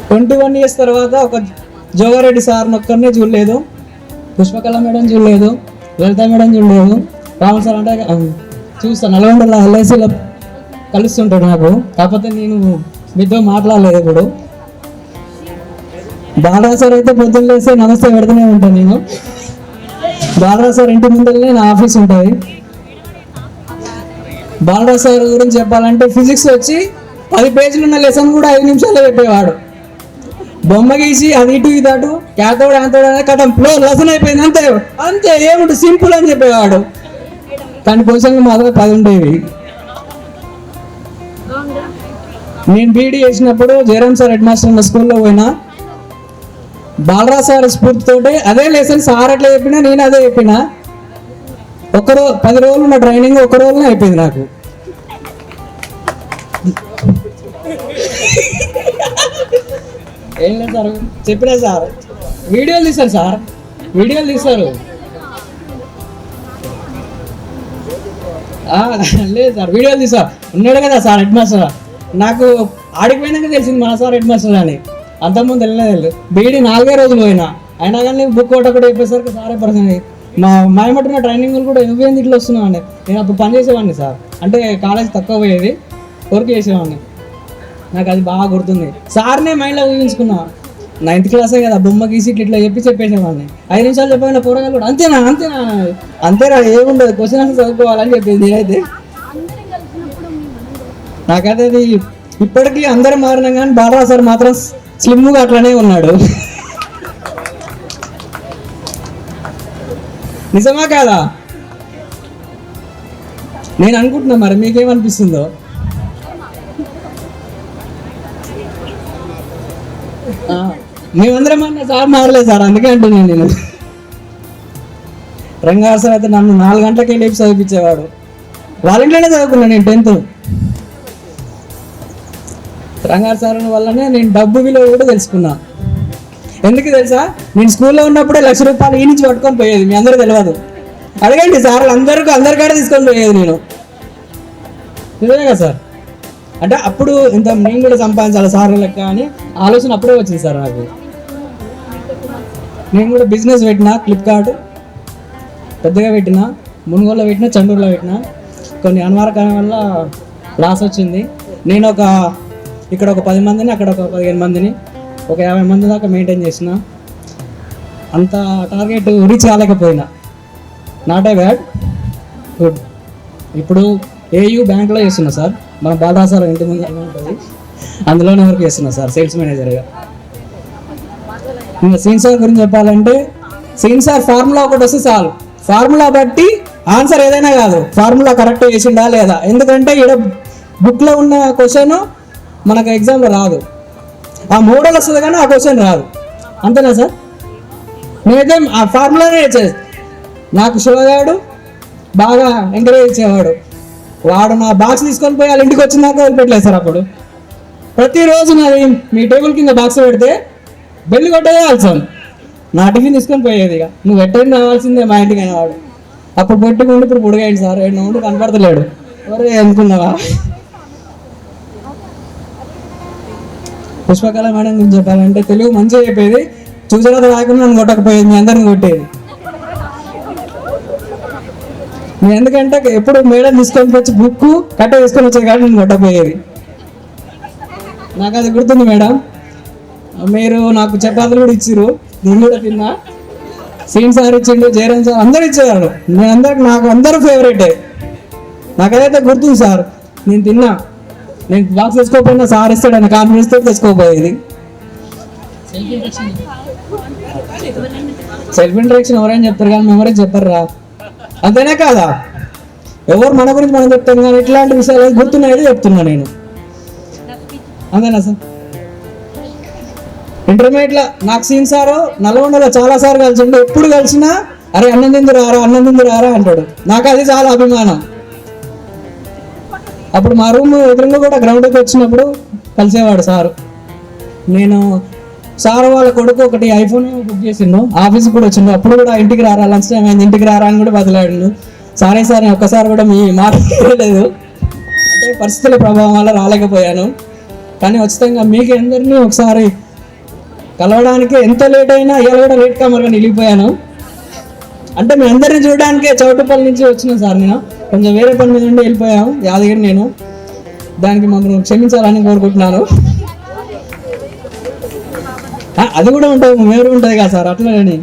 21 years తర్వాత ఒక జోగారెడ్డి సార్ని ఒక్కరినే చూడలేదు, పుష్పకళ మేడం చూడలేదు, లలిత మేడం చూడలేదు. రాహుల్ సార్ అంటే చూస్తాను, నల్గొండలో ఎల్ఐసిలో కలుస్తుంటాడు నాకు. కాకపోతే నేను మీతో మాట్లాడలేదు ఇప్పుడు. బాలరాజ్ సార్ అయితే పొద్దున్న లేస్తే నమస్తే పెడుతూనే ఉంటాను నేను. బాలరాజ్ సార్ ఇంటి ముందరనే నా ఆఫీస్ ఉంటుంది. బాలరాజ్ సార్ గురించి చెప్పాలంటే ఫిజిక్స్ వచ్చి 10 పేజీలు ఉన్న లెసన్ కూడా 5 నిమిషాల్లో చెప్పేవాడు. బొమ్మ గీసి అది ఇటు ఇది అటు క్యాతోడు యాంతోడు అనే కథం ఫ్లో లెసన్ అయిపోయింది, అంతే అంతే ఏముంటుంది సింపుల్ అని చెప్పేవాడు. కానీ క్వశ్చన్లు మాత్రం 10 ఉండేవి. నేను బీఈడీ చేసినప్పుడు జయరామ్ సార్ హెడ్ మాస్టర్ ఉన్న స్కూల్లో పోయినా. బాలరాజ్ సార్ స్ఫూర్తితోటి అదే లెసన్ సార్ అట్లా చెప్పినా నేను అదే చెప్పినా. 10 రోజులు ఉన్న ట్రైనింగ్ 1 రోజునే అయిపోయింది నాకు. ఏం లేదు సార్, చెప్పినా సార్, వీడియోలు తీస్తారు సార్, వీడియోలు తీస్తారు. లేదు సార్, వీడియోలు తీస్తారు. ఉన్నాడు కదా సార్ హెడ్ మాస్టర్, నాకు ఆడిపోయినాక తెలిసింది మన సార్ హెడ్ మాస్టర్ అని. అంతకుముందు తెలియదు. బీడీ 4 రోజులు పోయినా అయినా కానీ బుక్ ఒకటి అయిపోయేసరికి సారే పర్సన్ మా మాయమట్టున్న ట్రైనింగ్లు కూడా నువ్వేంది ఇట్లా వస్తున్నావు అండి. నేను అప్పుడు పని చేసేవాడిని సార్, అంటే కాలేజ్ తక్కువ పోయేది, వర్క్ చేసేవాడిని. నాకు అది బాగా గుర్తుంది. సార్నే మైండ్లో ఊహించుకున్నా. 9th క్లాసే కదా, బొమ్మ గీసి ఇట్లా చెప్పేసేవాడిని. 5 నిమిషాలు చెప్పిన పోరగాలు కూడా అంతేనా అంతేనా అంతేనా ఏముండదు, క్వశ్చన్ ఆన్సర్ చదువుకోవాలని చెప్పింది. నేనైతే నాకైతే అది ఇప్పటికీ అందరూ మారినా కానీ బాలరాజ్ సార్ మాత్రం స్లిమ్గా అట్లనే ఉన్నాడు. నిజమా కాదా? నేను అనుకుంటున్నా, మరి మీకేమనిపిస్తుందో. మేమందరం అన్న సార్ మారలేదు సార్, అందుకే అంటున్నాను నేను. రంగారు సార్ అయితే నన్ను 4 గంటలకి లేపి చదివించేవాడు. వాళ్ళ ఇంట్లోనే చదువుకున్నాను నేను 10th. రంగారు సార్ వల్లనే నేను డబ్బు విలువ కూడా తెలుసుకున్నా. ఎందుకు తెలుసా? నేను స్కూల్లో ఉన్నప్పుడే 1,00,000 రూపాయలు ఈ నుంచి పట్టుకొని పోయేది. మీ అందరూ తెలియదు, అడగండి సార్, అందరికాడ తీసుకొని పోయేది నేను. నిజమే కదా సార్? అంటే అప్పుడు ఇంత నేను కూడా సంపాదించాలి సార్ లెక్క అని ఆలోచన అప్పుడే వచ్చింది సార్ నాకు. నేను కూడా బిజినెస్ పెట్టినా, ఫ్లిప్కార్ట్ పెద్దగా పెట్టినా, మునుగోలులో పెట్టినా, చండూరులో పెట్టినా. కొన్ని అనివార్య వల్ల లాస్ వచ్చింది. నేను ఇక్కడ ఒక 10 మందిని, అక్కడ ఒక 15 మందిని, ఒక 50 మంది దాకా మెయింటైన్ చేసిన. అంత టార్గెట్ రీచ్ కాలేకపోయినా. Not a bad, good. ఇప్పుడు ఏయూ బ్యాంక్లో చేస్తున్నా సార్, మన బాలరాజ్ సార్ ఇంటి ముందు ఉంటుంది, అందులోనే వర్క్ చేస్తున్నా సార్ సేల్స్ మేనేజర్గా. ఇంకా సీన్ సార్ గురించి చెప్పాలంటే, సీన్ సార్ ఫార్ములా ఒకటి వస్తే చాలు, ఫార్ములా బట్టి ఆన్సర్ ఏదైనా కాదు, ఫార్ములా కరెక్ట్ చేసిండా లేదా. ఎందుకంటే ఇక్కడ బుక్లో ఉన్న క్వశ్చన్ మనకు ఎగ్జామ్లో రాదు, ఆ మోడల్ వస్తుంది కానీ ఆ క్వశ్చన్ రాదు. అంతేనా సార్? నేనైతే ఆ ఫార్ములానే చేసేది. నాకు శివగాడు బాగా ఎంకరేజ్ ఇచ్చేవాడు. వాడు నా బాక్స్ తీసుకొని పోయి వాళ్ళ ఇంటికి వచ్చినాక వదిలిపెట్టలేదు సార్. అప్పుడు ప్రతిరోజు నాది మీ టేబుల్ కింద బాక్స్ పెడితే బెల్లి కొట్టేదే ఆల్సాను. నా టిఫిన్ తీసుకొని పోయేది. ఇక నువ్వు ఎట్టని రావాల్సిందే మా ఇంటికి అయిన వాడు. అప్పుడు పెట్టుకుంటే ఇప్పుడు పొడిగాయండి సార్, 7 నుండి కనపడతలేడు. ఎవరు అనుకున్నావా? పుష్పకళ మేడం గురించి చెప్పాలంటే తెలుగు మంచిగా చెప్పేది, చూసారా రాకుండా నన్ను కొట్టకపోయేది, మీ అందరిని కొట్టేది. ఎందుకంటే ఎప్పుడు మేడం తీసుకొని వచ్చి బుక్ కట్ట వేసుకొని వచ్చేది కానీ నేను కొట్టపోయేది. నాకు అది గుర్తుంది మేడం. మీరు నాకు చపాతీలు కూడా ఇచ్చిర్రు, నేను కూడా తిన్నా. సీన్ సార్ ఇచ్చిండు, జయరాం సార్ అందరూ ఇచ్చేవారు. నాకు అందరూ ఫేవరెటే. నాకు అదైతే గుర్తుంది సార్. నేను తిన్నా, నేను బాక్స్ తెచ్చుకోకపోయినా సార్ ఇస్తాడని కాన్ఫిడెన్స్ తో తెచ్చుకోపోయేది. సెల్ఫ్ ఇంట్రడక్షన్ ఎవరైనా చెప్తారు కానీ మెమరీ చెప్పర్రా, అంతేనా కాదా? ఎవరు మన గురించి మనం చెప్తాం కానీ ఇట్లాంటి విషయాలు గుర్తున్నాయి చెప్తున్నా నేను. అంతేనా సార్? ఇంటర్మీడియట్లో నాకు సీన్ సారు నల్గొండలో చాలా సార్లు కలిసిండు. ఎప్పుడు కలిసినా అరే అన్నం తిందు రారా అంటాడు. నాకు అది చాలా అభిమానం. అప్పుడు మా రూమ్ ఎదురుగా కూడా గ్రౌండ్కి వచ్చినప్పుడు కలిసేవాడు సారు. నేను సార్ వాళ్ళ కొడుకు ఒకటి ఐఫోన్ బుక్ చేసిండు, ఆఫీస్కి కూడా వచ్చిండు. అప్పుడు కూడా ఇంటికి రారా, లంచ్ టైం అయింది ఇంటికి రారా అని కూడా బదిలాడు. సారే సార్ ఒక్కసారి కూడా మీ మాట లేదు, అంటే పరిస్థితుల ప్రభావం వల్ల రాలేకపోయాను. కానీ ఖచ్చితంగా మీకు అందరినీ ఒకసారి కలవడానికి ఎంత లేట్ అయినా ఇవాళ కూడా లేట్ కమర్గా నిలిగిపోయాను. అంటే మీ అందరిని చూడడానికే చౌటుపల్లి నుంచి వచ్చిన సార్. నేను కొంచెం వేరే పని మీద ఉండి వెళ్ళిపోయాము యాదగిరి. నేను దానికి మమ్మల్ని క్షమించాలని కోరుకుంటున్నాను. అది కూడా ఉంటుంది, మేరు ఉంటుంది కదా సార్. అట్లనే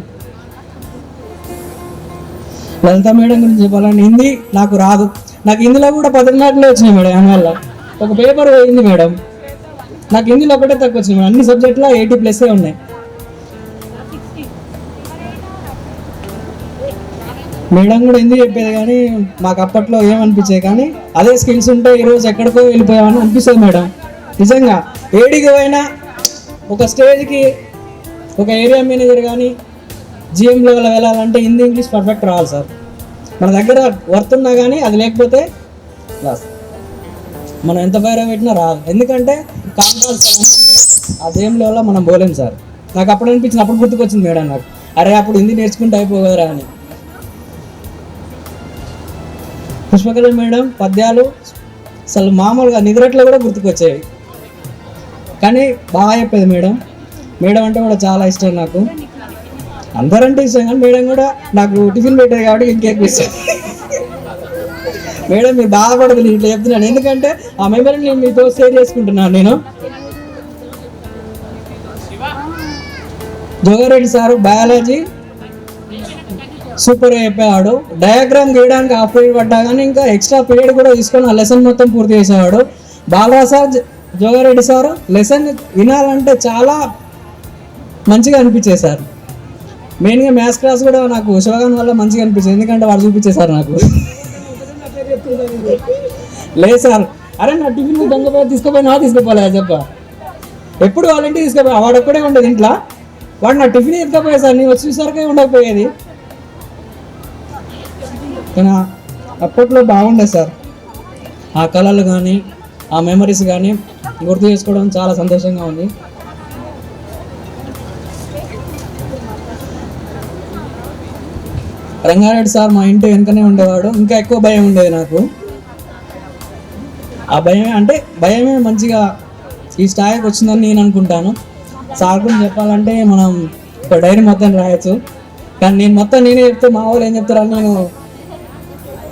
లలిత మేడం గురించి చెప్పాలంటే హిందీ నాకు రాదు. నాకు హిందీలో కూడా 10 మార్కులే వచ్చినాయి మేడం. అందువల్ల ఒక పేపర్ పోయింది మేడం. నాకు హిందీలో ఒకటే తక్కువ వచ్చింది మేడం. అన్ని సబ్జెక్టులో 80+ ఉన్నాయి. మేడం కూడా హిందీ చెప్పేది కానీ మాకు అప్పట్లో ఏమనిపించేది కానీ అదే స్కిల్స్ ఉంటే ఈరోజు ఎక్కడికో వెళ్ళిపోయామని అనిపిస్తుంది మేడం. నిజంగా ఏడికి పోయినా ఒక స్టేజ్కి ఒక ఏరియా మేనేజర్ కానీ జిఎం లెవెల్ వెళ్ళాలంటే హిందీ ఇంగ్లీష్ పర్ఫెక్ట్ రావాలి సార్. మన దగ్గర వర్త్ ఉన్నా కానీ అది లేకపోతే లాస్. మనం ఎంత ఫైర్ పెట్టినా రాదు. ఎందుకంటే కాంట్రాక్ట్స్ ఆ జిఎం లెవెల్లో మనం పోలేం సార్. నాకు అప్పుడు అనిపించింది, అప్పుడు గుర్తుకొచ్చింది మేడం నాకు, అరే అప్పుడు హిందీ నేర్చుకుంటే అయిపోగలరా అని. పుష్పకళ మేడం పద్యాలు అసలు మామూలుగా నిద్రట్లో కూడా గుర్తుకొచ్చాయి, కానీ బాగా చెప్పేది మేడం. మేడం అంటే కూడా చాలా ఇష్టం నాకు. అందరంటే ఇష్టం కానీ మేడం కూడా నాకు టిఫిన్ పెట్టేది కాబట్టి ఇంకెక్కువ ఇష్టం. మేడం మీరు బాధపడదు, నేను ఇట్లా చెప్తున్నాను ఎందుకంటే ఆ మెమరీని నేను మీతో షేర్ చేసుకుంటున్నాను. నేను జోగారెడ్డి సారు బయాలజీ సూపర్గా చెప్పేవాడు. డయాగ్రామ్ గీయడానికి హాఫ్ పీరియడ్ పడ్డా కానీ ఇంకా ఎక్స్ట్రా పీరియడ్ కూడా తీసుకొని ఆ లెసన్ మొత్తం పూర్తి చేసేవాడు. Balraj sir, Jogareddy sir lesson వినాలంటే చాలా మంచిగా అనిపించేది సార్. మెయిన్గా మ్యాథ్స్ క్లాస్ కూడా నాకు శివగాన్ వల్ల మంచిగా అనిపించింది, ఎందుకంటే వాడు చూపించేశారు నాకు. లేదు సార్, అరే నా టిఫిన్ దొంగపోయి తీసుకుపోలే చెప్ప, ఎప్పుడు వాళ్ళ ఇంటికి తీసుకుపోయా, వాడు ఒక్కడే ఉండేది ఇంట్లో, వాడు నా టిఫిన్ ఎత్తుకపోయా సార్. నేను వచ్చేసరికి ఉండకపోయేది, కానీ అప్పట్లో బాగుండే సార్. ఆ కళలు కానీ ఆ మెమరీస్ కానీ గుర్తు చేసుకోవడం చాలా సంతోషంగా ఉంది. రంగారెడ్డి సార్ మా ఇంటి వెనుకనే ఉండేవాడు, ఇంకా ఎక్కువ భయం ఉండేది నాకు. ఆ భయమే మంచిగా ఈ స్థాయికి వచ్చిందని నేను అనుకుంటాను. సార్ గురించి చెప్పాలంటే మనం ఒక డైరీ మొత్తం రాయొచ్చు, కానీ నేను మొత్తం నేనే చెప్తే మా వాళ్ళు ఏం చెప్తారని నేను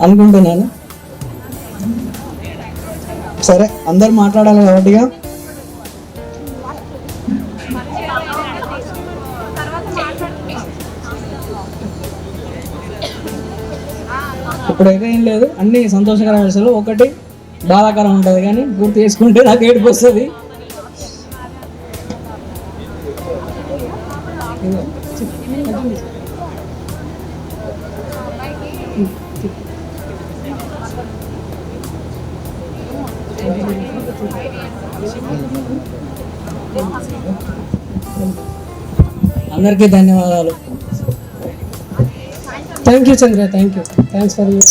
అనుకుంటున్నాను. సరే అందరు మాట్లాడాలి కాబట్టిగా ఇప్పుడైతే ఏం లేదు, అన్ని సంతోషకరమైన విషయాలు. ఒకటి బాధాకరం ఉంటుంది కానీ గుర్తు చేసుకుంటే నాకు ఏడుపు వస్తుంది. అందరికీ ధన్యవాదాలు. Thank you Chandra, thanks for you.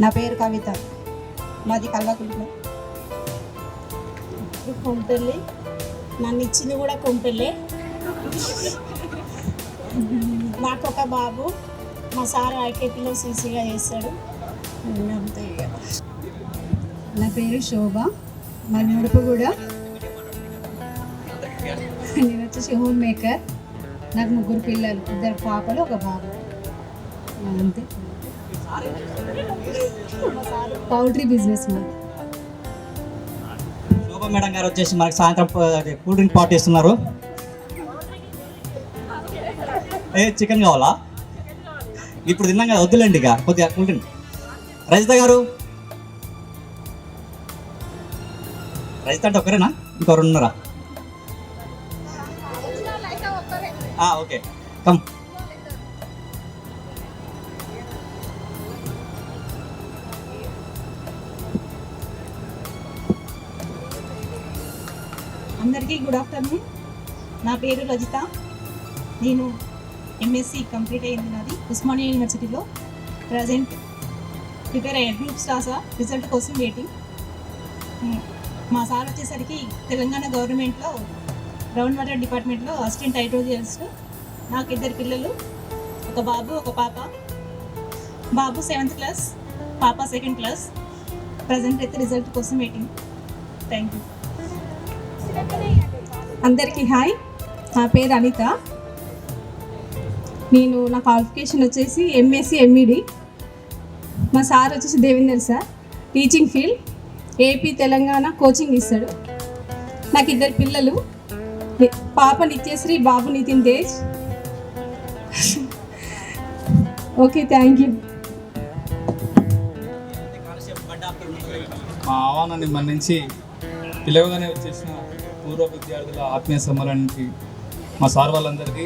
నా పేరు కవిత, మాది కల్వకుంట్ల. కొంపెల్లి, నన్ను ఇచ్చింది కూడా కొంపెల్లి. నాకు ఒక బాబు, మా సార్ ఐకేపీలో సీసీగా చేస్తాడు. అంతే. నా పేరు శోభ, మా నడుపు కూడా. నేను వచ్చేసి హోమ్ మేకర్. నాకు 3 పిల్లలు, 2 పాపలు 1 బాబు. అంతే. Poultry business man. Shobha madam గారు వచ్చేసి మనకి సాయంత్రం కూల్ డ్రింక్ పార్టీ ఇస్తున్నారు. చికెన్ కావాలా? ఇప్పుడు తిన్నాం కదా, వద్దులేండి ఇక కొద్దిగా కూల్ డ్రింక్. రజిత గారు, రజిత అంటే ఒకరేనా, ఇంకొకరు ఉన్నారా? Okay, come. అందరికీ గుడ్ ఆఫ్టర్నూన్. నా పేరు రజిత. నేను ఎంఎస్సి కంప్లీట్ అయింది నాది ఉస్మానియా యూనివర్సిటీలో. ప్రజెంట్ ప్రిపేర్ అయ్యాను గ్రూప్ స్టార్స్ రిజల్ట్ కోసం వెయిటింగ్. మా సార్ వచ్చేసరికి తెలంగాణ గవర్నమెంట్లో గ్రౌండ్ వాటర్ డిపార్ట్మెంట్లో అసిస్టెంట్ హైడ్రోజియలిస్ట్. నాకు 2 పిల్లలు, ఒక బాబు ఒక పాప. బాబు 7th క్లాస్, పాప 2nd క్లాస్. ప్రజెంట్ అయితే రిజల్ట్ కోసం వెయిటింగ్. Thank you. అందరికీ హాయ్, నా పేరు అనిత. నా క్వాలిఫికేషన్ వచ్చేసి ఎంఎస్సి ఎంఈడి. మా సార్ వచ్చేసి Devender sir, teaching field, AP Telangana coaching ఇస్తాడు. నాకు 2 పిల్లలు, పాప నిత్యశ్రీ, బాబు Nitin Tej. Okay, thank you. మా ఆహ్వానాన్ని మన్నించి పిలవగానే వచ్చేసిన పూర్వ విద్యార్థుల ఆత్మీయ సమ్మేళనానికి మా సార్ వాళ్ళందరికీ,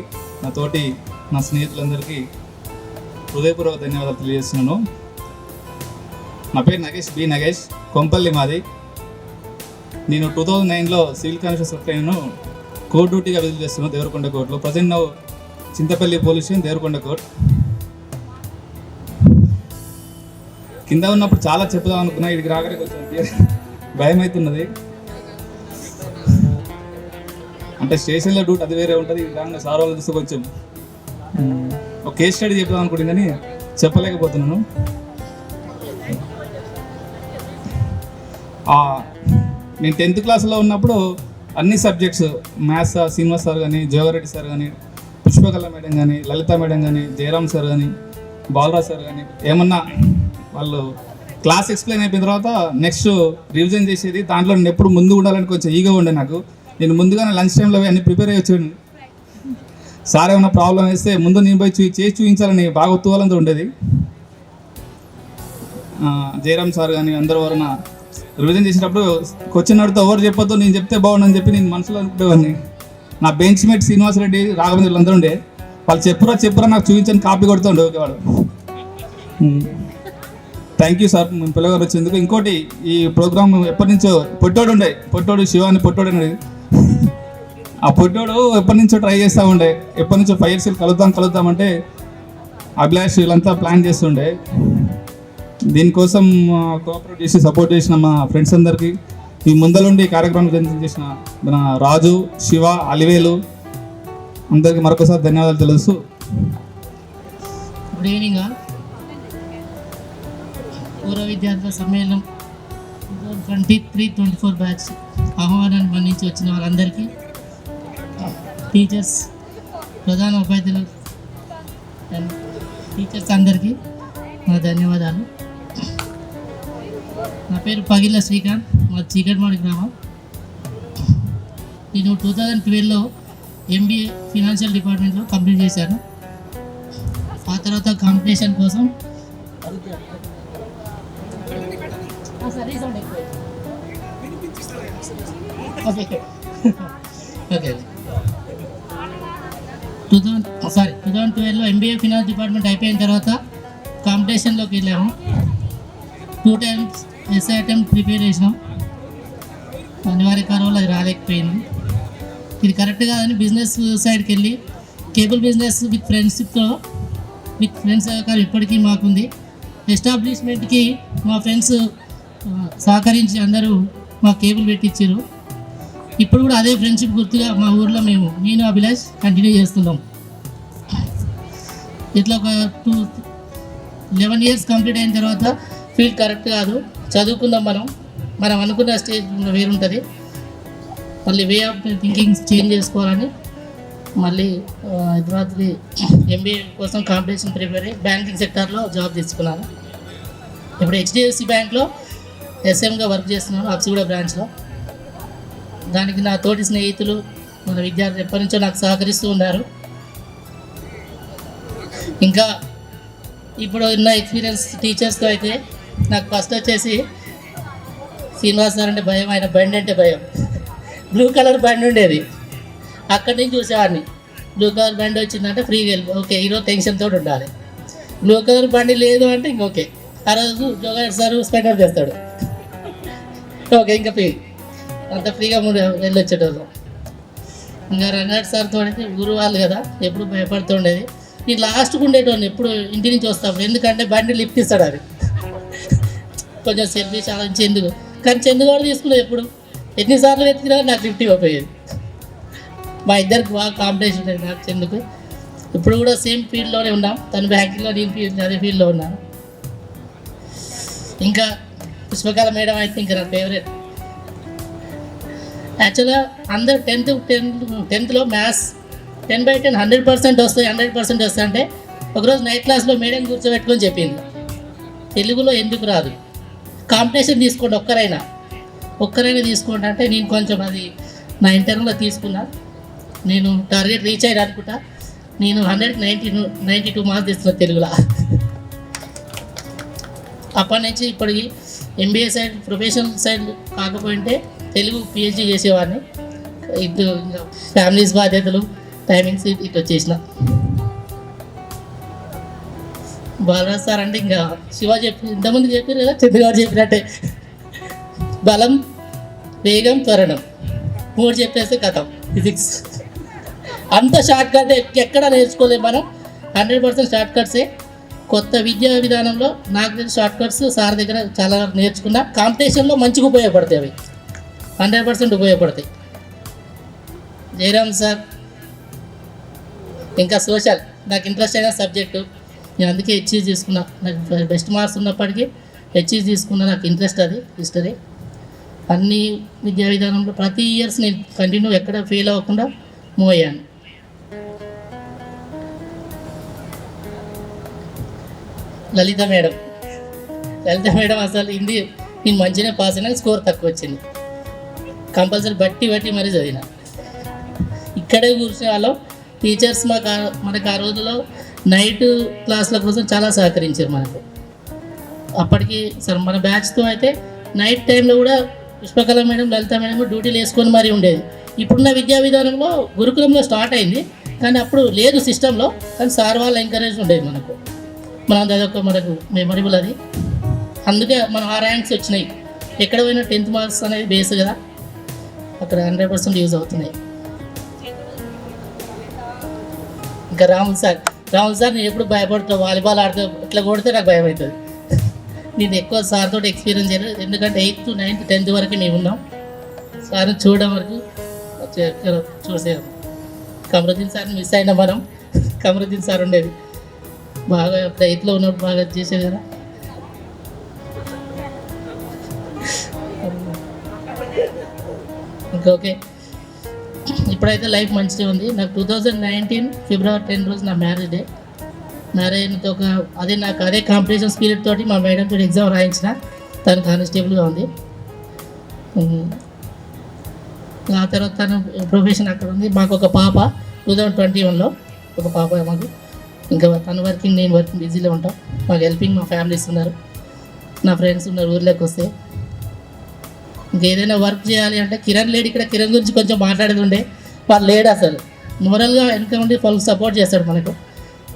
నా స్నేహితులందరికీ హృదయపూర్వక ధన్యవాదాలు తెలియజేస్తున్నాను. నా పేరు నగేష్, బి నగేష్, కొంపల్లి మాది. నేను 2009లో సివిల్ కానిస్టేబుల్ సెలెక్ట్ అయ్యాను. కోర్టు డ్యూటీగా విధులు చేస్తున్నాను దేవరకొండ కోర్టులో. ప్రజెంట్ నా Chintapalli police station, Devarakonda court. కింద ఉన్నప్పుడు చాలా చెప్పుదాం అనుకున్నా, ఇక్కడికి రాగానే కొంచెం భయం అవుతున్నది. అంటే స్టేషన్లో డ్యూటీ అది వేరే ఉంటుంది, ఇది రాగానే సార్ వాళ్ళు చూస్తే కొంచెం ఒక కేస్ స్టడీ చెప్దాం అనుకుంటుంది కానీ చెప్పలేకపోతున్నాను. నేను 10th క్లాస్లో ఉన్నప్పుడు అన్ని సబ్జెక్ట్స్, మ్యాథ్స్ శ్రీనివాస్ సార్ కానీ, జోగారెడ్డి సార్ కానీ, పుష్పకళ మేడం కానీ, లలిత మేడం కానీ, జయరామ్ సార్ కానీ, బాలరాజ్ సార్ కానీ, ఏమన్నా వాళ్ళు క్లాస్ ఎక్స్ప్లెయిన్ అయిపోయిన తర్వాత నెక్స్ట్ రివిజన్ చేసేది. దాంట్లో నేను ఎప్పుడు ముందు ఉండాలని కొంచెం ఈగో ఉండే నాకు. నేను ముందుగానే లంచ్ టైంలో అన్ని ప్రిపేర్ అయ్యి వచ్చాను. సార్ ఏమన్నా ప్రాబ్లం వేస్తే ముందు నేను పోయి చేసి చూపించాలని బాగా ఉత్తువాలంతో ఉండేది. జయరామ్ సార్ కానీ అందరూ ఎవరైనా రివిజన్ చేసేటప్పుడు క్వశ్చన్ అడిగితే ఎవరు చెప్పొద్దు, నేను చెప్తే బాగుండని చెప్పి నేను మనసులో అనుకునేవాడిని. నా బెంచ్ మేట్ శ్రీనివాసరెడ్డి, రాఘవేంద్ర వీళ్ళందరూ ఉండే. వాళ్ళు చెప్పురా నాకు చూపించని కాపీ కొడుతుండే ఒకేవాడు. థ్యాంక్ యూ సార్ మేము పిల్లగారు వచ్చేందుకు. ఇంకోటి, ఈ ప్రోగ్రామ్ ఎప్పటి నుంచో పొట్టోడు శివాని పొట్టోడు అనేది, ఆ పొట్టోడు ఎప్పటి నుంచో ట్రై చేస్తూ ఉండే. ఎప్పటి నుంచో 5 years కలుద్దామంటే అభిలాష్ వీళ్ళంతా ప్లాన్ చేస్తుండే. దీనికోసం కోఆపరేట్ చేసి సపోర్ట్ చేసిన మా ఫ్రెండ్స్ అందరికీ, ఈ ముందలుండి కార్యక్రమం చేసిన మన రాజు, శివ, అలివేలు అందరికీ మరొకసారి ధన్యవాదాలు తెలుస్తూ. Good evening. పూర్వ విద్యార్థుల సమ్మేళనం 23-24 బ్యాచ్ ఆహ్వానాన్ని మన్నించి వచ్చిన వాళ్ళందరికీ, టీచర్స్, ప్రధాన ఉపాధ్యాయులు అండ్ టీచర్స్ అందరికీ నా ధన్యవాదాలు. నా పేరు పగిళ్ళ శ్రీకాంత్, మా చీకటిమాడి గ్రామం. నేను 2012లో ఎంబీఏ ఫినాన్షియల్ డిపార్ట్మెంట్లో కంప్లీట్ చేశాను. ఆ తర్వాత కాంపిటీషన్ కోసం ఓకే 2012లో ఎంబీఏ ఫినాన్స్ డిపార్ట్మెంట్ అయిపోయిన తర్వాత కాంపిటీషన్లోకి వెళ్ళాము. 2 times ఎస్ఐ అటెంప్ట్ ప్రిపేర్ చేసినాం. అనివార్య కారణాలు అది రాలేకపోయింది. ఇది కరెక్ట్ కాదని బిజినెస్ సైడ్కి వెళ్ళి కేబుల్ బిజినెస్ విత్ ఫ్రెండ్స్ సహకారం ఇప్పటికీ మాకుంది. ఎస్టాబ్లిష్మెంట్కి మా ఫ్రెండ్స్ సహకరించి అందరూ మా కేబుల్ పెట్టించారు. ఇప్పుడు కూడా అదే ఫ్రెండ్షిప్ గుర్తుగా మా ఊర్లో నేను అభిలాష్ కంటిన్యూ చేస్తున్నాం. ఇట్లా ఒక 11 years కంప్లీట్ అయిన తర్వాత ఫీల్డ్ కరెక్ట్ కాదు, చదువుకుందాం మనం అనుకున్న స్టేజ్ వేరుంటుంది. మళ్ళీ వే ఆఫ్ థింకింగ్ చేంజ్ చేసుకోవాలని మళ్ళీ హైదరాబాద్కి ఎంబీఏ కోసం కాంపిటీషన్ ప్రిపేర్ అయ్యి బ్యాంకింగ్ సెక్టార్లో జాబ్ తీసుకున్నాను. ఇప్పుడు హెచ్డిఎఫ్సి బ్యాంక్లో ఎస్ఎంగా వర్క్ చేస్తున్నాను, అప్సిగూడ బ్రాంచ్లో. దానికి నా తోటి స్నేహితులు, మన విద్యార్థులు ఎప్పటి నుంచో నాకు సహకరిస్తూ ఉన్నారు. ఇంకా ఇప్పుడు ఉన్న ఎక్స్పీరియన్స్ టీచర్స్తో అయితే నాకు ఫస్ట్ వచ్చేసి శ్రీనివాస్ సార్ అంటే భయం, ఆయన బండి అంటే భయం. బ్లూ కలర్ బండి ఉండేది, అక్కడి నుంచి చూసేవాడిని. బ్లూ కలర్ బండి వచ్చిందంటే ఫ్రీగా వెళ్ళి ఓకే, ఈరోజు టెన్షన్ తోటి ఉండాలి. బ్లూ కలర్ బండి లేదు అంటే ఇంకొకే, ఆ రోజు జోగారెడ్డి సార్ స్పెండర్ చేస్తాడు, ఓకే ఇంకా ఫ్రీ, అంత ఫ్రీగా వెళ్ళొచ్చేటోళ్ళం. ఇంకా రంగారెడ్డి సార్తో అయితే ఊరు వాళ్ళు కదా, ఎప్పుడు భయపడుతుండేది. నేను లాస్ట్కి ఉండేటోని ఎప్పుడు ఇంటి నుంచి వస్తాను, ఎందుకంటే బండి లిఫ్ట్ ఇస్తాడు అది కొంచెం సెల్ఫీ చాలా చెందుకు, కానీ చెందుకు కూడా తీసుకున్నాను ఎప్పుడు ఎన్నిసార్లు వెతికినా నాకు లిఫ్ట్ ఇవ్వకపోయేది. మా ఇద్దరికి బాగా కాంపిటీషన్ ఉండేది నాకు చెందుకు. ఇప్పుడు కూడా సేమ్ ఫీల్డ్లోనే ఉన్నాం, తను బ్యాంకింగ్లో నేను అదే ఫీల్డ్లో ఉన్నాను. ఇంకా పుష్పకళ మేడం అయితే ఇంకా నా ఫేవరెట్. యాక్చువల్గా అందరు టెన్త్లో మ్యాథ్స్ 10/10 100% వస్తాయి 100% వస్తాయి అంటే ఒకరోజు నైట్ క్లాస్లో మేడం కూర్చోబెట్టుకొని చెప్పింది, తెలుగులో ఎందుకు రాదు, కాంపిటీషన్ తీసుకోండి ఒక్కరైనా తీసుకోండి అంటే నేను కొంచెం అది నా ఇంటర్వ్యూలో తీసుకున్నా. నేను టార్గెట్ రీచ్ అయ్యాను అనుకుంటా. నేను 192 మార్క్స్ తెస్తున్నా తెలుగులో. అప్పటి నుంచి ఇప్పటికి ఎంబీఏ సైడ్ ప్రొఫెషనల్ సైడ్ కాకపోయింటే తెలుగు పిహెచ్డీ చేసేవాడిని. ఇటు ఫ్యామిలీస్ బాధ్యతలు టైమింగ్స్ ఇటు వచ్చేసిన. బాలరాజ్ సార్ అంటే ఇంకా శివ ఇంతకుముందు చెప్పారు కదా, చంద్రగారు చెప్పినట్టే బలం వేగం త్వరణం 3 చెప్పేస్తే కథం ఫిజిక్స్. అంత షార్ట్ కట్ ఎక్కడ నేర్చుకోలేము మనం, 100% షార్ట్ కట్సే. కొత్త విద్యా విధానంలో నాకు తెలిసి షార్ట్ కట్స్ సార్ దగ్గర చాలా నేర్చుకున్నా. కాంపిటీషన్లో మంచిగా ఉపయోగపడతాయి, అవి 100% ఉపయోగపడతాయి. జయరామ్ సార్ ఇంకా సోషల్ నాకు ఇంట్రెస్ట్ అయిన సబ్జెక్టు, నేను అందుకే హెచ్ఈస్ తీసుకున్నా. నాకు బెస్ట్ మార్క్స్ ఉన్నప్పటికీ హెచ్ఈస్ తీసుకున్నా, నాకు ఇంట్రెస్ట్ అది హిస్టరీ. అన్ని విద్యా విధానంలో ప్రతి ఇయర్స్ నేను కంటిన్యూ ఎక్కడ ఫెయిల్ అవ్వకుండా మూవ్ అయ్యాను. లలిత మేడం అసలు హిందీ నేను మంచిగానే పాస్ అయినా స్కోర్ తక్కువ వచ్చింది. కంపల్సరీ బట్టి మరీ చదివిన. ఇక్కడే కూర్చునే వాళ్ళం. టీచర్స్ మనకు ఆ రోజులో నైట్ క్లాసుల కోసం చాలా సహకరించారు మనకు. అప్పటికి సార్ మన బ్యాచ్తో అయితే నైట్ టైంలో కూడా పుష్పకళ మేడం లలిత మేడం డ్యూటీలు వేసుకొని మరీ ఉండేది. ఇప్పుడున్న విద్యా విధానంలో గురుకులంలో స్టార్ట్ అయింది, కానీ అప్పుడు లేదు సిస్టంలో. కానీ సార్ వాళ్ళ ఎంకరేజ్ ఉండేది మనకు. అదొక మనకు మెమొరబుల్ అది. అందుకే మనం ఆ ర్యాంక్స్ వచ్చినాయి. ఎక్కడ పోయినా 10th మార్క్స్ అనేది బేస్ కదా, అక్కడ 100% యూజ్ అవుతున్నాయి. ఇంకా రాముల్ సార్ నేను ఎప్పుడు భయపడతాను, వాలీబాల్ ఆడితే ఇట్లా కొడితే నాకు భయం అవుతుంది. నేను ఎక్కువ సార్ తోటి ఎక్స్పీరియన్స్ చేయలేదు, ఎందుకంటే 8th, 9th, 10th వరకు మేము ఉన్నాం. సార్ని చూడడం వరకు చూసేది. కమరుద్దీన్ సార్ని మిస్ అయినా మనం. కమరుద్దీన్ సార్ ఉండేది బాగా 8th ఉన్నప్పుడు బాగా చేసేది కదా. ఇంకా ఓకే, ఇప్పుడైతే లైఫ్ మంచిగా ఉంది. నాకు 2019 February 10 రోజు నా మ్యారేజ్ డే. మ్యారేజ్ నాకు అదే కాంపిటీషన్ స్పిరిట్ తోటి మా మేడం తోటి ఎగ్జామ్ రాయించిన. తను కానిస్టేబుల్గా ఉంది. ఆ తర్వాత తను ప్రొఫెషన్ అక్కడ ఉంది. మాకు ఒక పాప 2021లో ఒక పాప మాకు. ఇంకా తను వర్కింగ్, నేను వర్కింగ్, బిజీలో ఉంటాం. మాకు హెల్పింగ్ మా ఫ్యామిలీస్ ఉన్నారు, నా ఫ్రెండ్స్ ఉన్నారు. ఊర్లోకి వస్తే ఇంకేదైనా వర్క్ చేయాలి అంటే కిరణ్ లేడు ఇక్కడ. కిరణ్ గురించి కొంచెం మాట్లాడేది ఉండే, వాళ్ళు లేడు అసలు. మోరల్గా వెనక ఉండి వాళ్ళు సపోర్ట్ చేస్తాడు మనకు.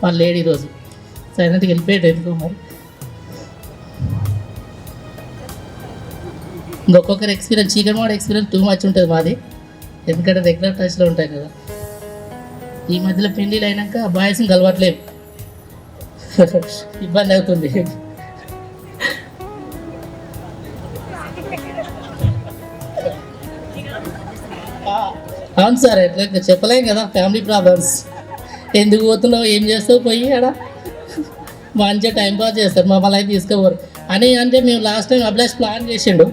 వాళ్ళు లేడు ఈరోజు, సైలెంట్గా వెళ్ళిపోయాడు ఎందుకో మరి. ఇంకొకరి ఎక్స్పీరియన్స్, చీకటిమాడ ఎక్స్పీరియన్స్ టూ మచ్ ఉంటుంది మాది, ఎందుకంటే రెగ్యులర్ టచ్లో ఉంటాయి కదా. ఈ మధ్యలో పెళ్ళిళ్ళు అయినాక బాయ్స్ని కలవట్లేము, ఇబ్బంది అవుతుంది. అవును సార్, ఎట్లా చెప్పలేం కదా, ఫ్యామిలీ ప్రాబ్లమ్స్. ఎందుకు పోతున్నావు, ఏం చేస్తావు, పోయి ఆడ మంచిగా టైంపాస్ చేస్తారు, మమ్మల్ని అయితే తీసుకోపోరు అని. అంటే మేము లాస్ట్ టైం అభిలాష్ ప్లాన్ చేసిండు,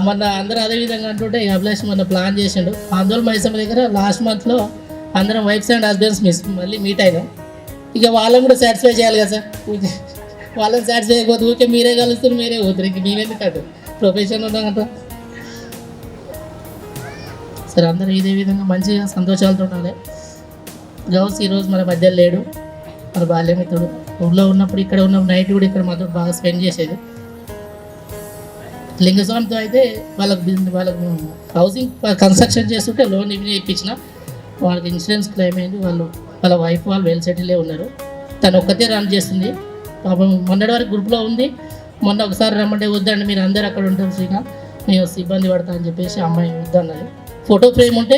మొన్న అందరూ అదే విధంగా అంటుంటే అభిలాష్ మొన్న ప్లాన్ చేసిండు. ఆందోళన మైసమ్మ దగ్గర లాస్ట్ మంత్లో అందరం వైఫ్స్ అండ్ హస్బెండ్స్ మళ్ళీ మీట్ అయినాం. ఇక వాళ్ళని కూడా సాటిస్ఫై చేయాలి కదా సార్. వాళ్ళని సాటిస్ఫై అయిపోతుంది, ఊరికే మీరే కలుస్తారు, మీరే పోతారు, ఇంక మేమెందుకు అంటారు, ప్రొఫెషన్ ఉన్నాకంట. సరే, అందరూ ఇదే విధంగా మంచిగా సంతోషాలతో ఉండాలి. గౌస్ ఈరోజు మన మధ్యలో లేడు, మన బాల్యమిత్రుడు. ఊళ్ళో ఉన్నప్పుడు ఇక్కడ ఉన్న నైట్ కూడా ఇక్కడ మాతో బాగా స్పెండ్ చేసేది. లింగస్వామితో అయితే వాళ్ళకు హౌసింగ్ కన్స్ట్రక్షన్ చేస్తుంటే లోన్ ఇవి ఇప్పించిన, వాళ్ళకి ఇన్సూరెన్స్ క్లెయిమ్ అయింది. వాళ్ళ వైఫ్ వాళ్ళు వెల్ సెటిలే ఉన్నారు. తను ఒక్కతే రన్ చేస్తుంది. పాపం మొన్నటి వరకు గ్రూప్లో ఉంది. మొన్న ఒకసారి రమ్మంటే వద్దండి, మీరు అందరూ అక్కడ ఉంటారు శ్రీకాంత్, నేను ఇబ్బంది పడతా అని చెప్పేసి అమ్మాయి వద్దన్నది. ఫోటో ఫ్రేమ్ ఉంటే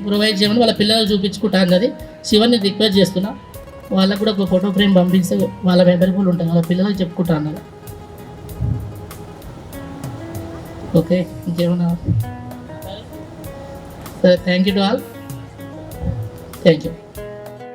ప్రొవైడ్ చేయమని వాళ్ళ పిల్లలు చూపించుకుంటా అన్నది. శివన్ని రిక్వెస్ట్ చేస్తున్నా, వాళ్ళకు కూడా ఒక ఫోటో ఫ్రేమ్ పంపిస్తే వాళ్ళ మెమరబుల్ ఉంటుంది, వాళ్ళ పిల్లలకు చెప్పుకుంటా అన్నది. ఓకే, ఇంకేమన్నా? సరే, thank you to all. Thank you.